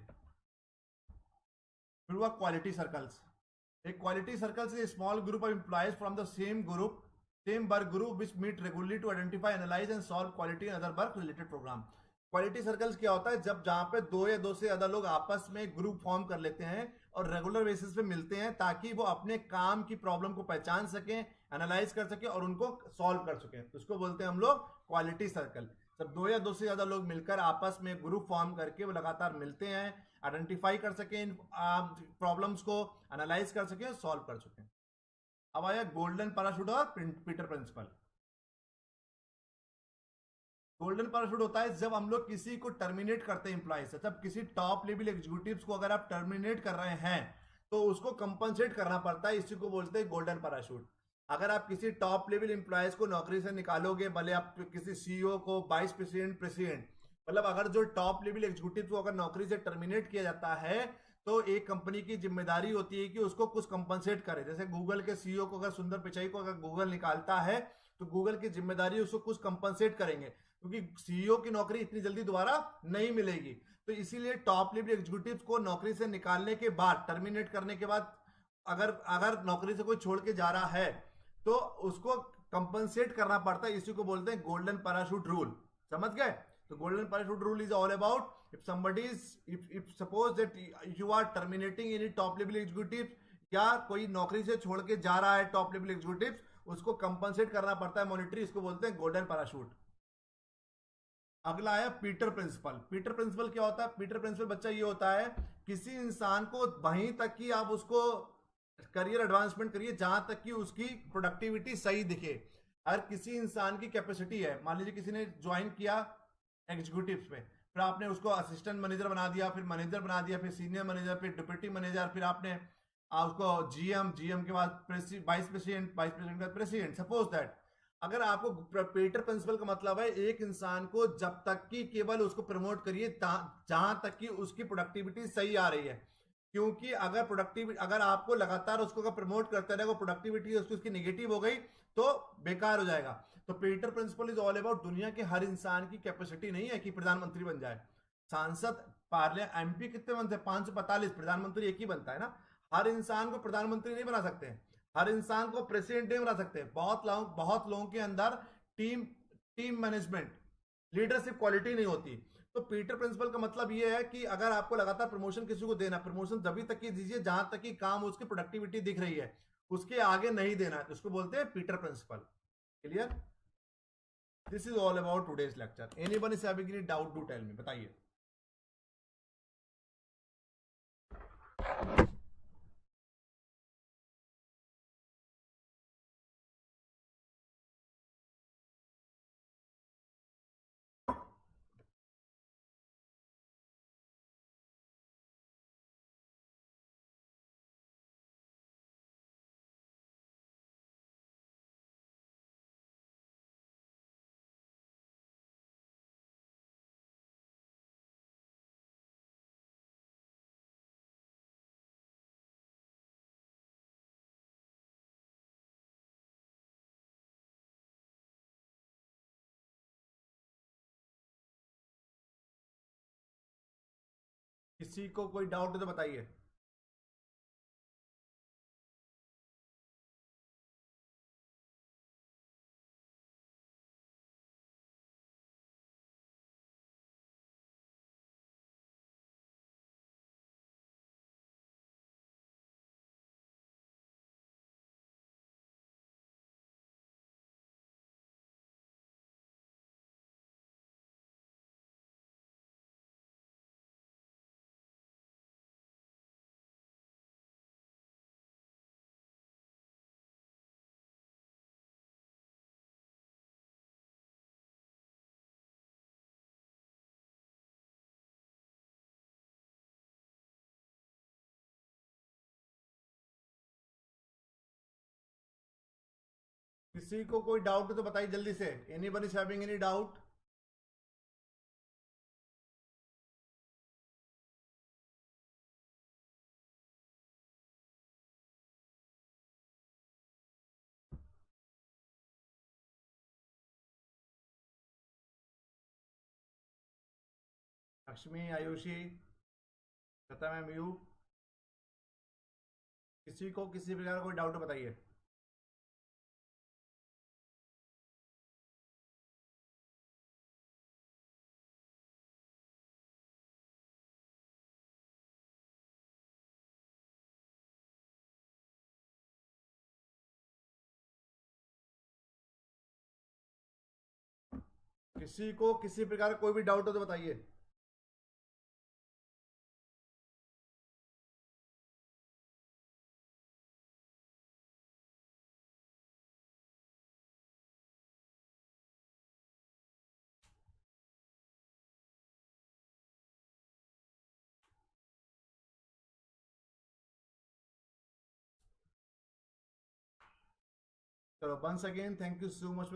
फिर हुआ क्वालिटी सर्कल्स। एक quality circles is small group of employees from the same work group which meet regularly to identify, analyse and solve quality and other work related program. Quality circles क्या होता है, जब जहां पे दो या दो से ज्यादा लोग आपस में ग्रुप फॉर्म कर लेते हैं और रेगुलर बेसिस पे मिलते हैं, ताकि वो अपने काम की प्रॉब्लम को पहचान सकें, एनालाइज कर सके और उनको सॉल्व कर सकें, तो उसको बोलते हैं हम लोग क्वालिटी सर्कल। जब दो या दो से ज्यादा लोग मिलकर आपस में ग्रुप फॉर्म करके वो लगातार मिलते हैं, आइडेंटिफाई कर सकें इन प्रॉब्लम्स को, एनालाइज कर सकें, सॉल्व कर सकें। अब आया गोल्डन पैराशूट और पीटर प्रिंसिपल। गोल्डन पैराशूट होता है जब हम लोग किसी को टर्मिनेट करते हैं एम्प्लॉय से, जब किसी टॉप लेवल एग्जीक्यूटिव्स को अगर आप टर्मिनेट कर रहे हैं तो उसको कंपनसेट करना पड़ता है, इसी को बोलते हैं गोल्डन पैराशूट। अगर आप किसी टॉप लेवल एम्प्लॉयज को नौकरी से निकालोगे, भले आप किसी सीईओ को, वाइस प्रेसिडेंट, प्रेसिडेंट, मतलब अगर जो टॉप लेवल एग्जीक्यूटिव को अगर नौकरी से टर्मिनेट किया जाता है, तो एक कंपनी की जिम्मेदारी होती है कि उसको कुछ कंपनसेट करे। जैसे गूगल के सीईओ को अगर सुंदर पिचाई को अगर गूगल निकालता है, तो गूगल की जिम्मेदारी उसको कुछ कंपनसेट करेंगे, क्योंकि सीईओ की नौकरी इतनी जल्दी दोबारा नहीं मिलेगी। तो इसीलिए टॉप लेवल एग्जीक्यूटिव को नौकरी से निकालने के बाद, टर्मिनेट करने के बाद, अगर अगर नौकरी से कोई छोड़ के जा रहा है तो उसको कंपनसेट करना पड़ता है, इसी को बोलते हैं गोल्डन पैराशूट रूल। समझ गए? तो golden parachute rule is all about if somebody is if suppose that you are terminating any top level executive, या कोई नौकरी से छोड़ के जा रहा है टॉप लेवल एग्जीक्यूटिव, उसको कंपनसेट करना पड़ता है मॉनिटरी, इसको बोलते हैं गोल्डन पैराशूट। अगला आया पीटर प्रिंसिपल। पीटर प्रिंसिपल क्या होता है? पीटर प्रिंसिपल बच्चा ये होता है, किसी इंसान को वहीं तक कि आप उसको करियर एडवांसमेंट करिए जहां तक कि उसकी प्रोडक्टिविटी सही दिखे। अगर किसी इंसान की कैपेसिटी है, मान लीजिए किसी ने ज्वाइन किया एग्जीक्यूटिव में, फिर आपने उसको असिस्टेंट मैनेजर बना दिया, फिर मैनेजर बना दिया, फिर सीनियर मैनेजर, फिर डिप्टी मैनेजर, फिर आपने उसको जीएम, जीएम के बाद वाइस प्रेसिडेंट, वाइस प्रेसिडेंट के बाद प्रेसिडेंट। सपोज दैट अगर आपको पीटर प्रिंसिपल का मतलब है एक इंसान को जब तक कि केवल उसको प्रमोट करिए जहां तक कि उसकी प्रोडक्टिविटी सही आ रही है, क्योंकि अगर प्रोडक्टिविटी, अगर आपको लगातार उसको अगर प्रमोट करते रहे, प्रोडक्टिविटी उसकी नेगेटिव हो गई तो बेकार हो जाएगा। तो Peter principle is all about, दुनिया के हर इंसान की कैपेसिटी नहीं है कि प्रधानमंत्री बन जाए। सांसद, पार्लियामेंट, एमपी कितने बनते हैं? 545। प्रधानमंत्री एक ही बनता है ना। हर इंसान को प्रधानमंत्री नहीं बना सकते, हर इंसान को प्रेसिडेंट नहीं बना सकते। बहुत लोगों के अंदर team team management, leadership quality नहीं होती। तो पीटर प्रिंसिपल का मतलब ये है कि अगर आपको लगातार प्रमोशन किसी को देना, प्रमोशन तभी तक की दीजिए जहां तक कि काम उसकी प्रोडक्टिविटी दिख रही है, उसके आगे नहीं देना है, उसको बोलते हैं Peter principle. Clear? This is all about today's lecture. Anyone is having any doubt, do tell me, बताइए। किसी को कोई डाउट है तो बताइए। किसी को कोई डाउट है तो बताइए जल्दी से. Anyone is having any doubt? Lakshmi, Ayushi, Lata ma'am, you, किसी को किसी प्रकार का कोई डाउट है बताइए. किसी को किसी प्रकार का कोई भी डाउट हो तो बताइए. चलो, once again, thank you so much.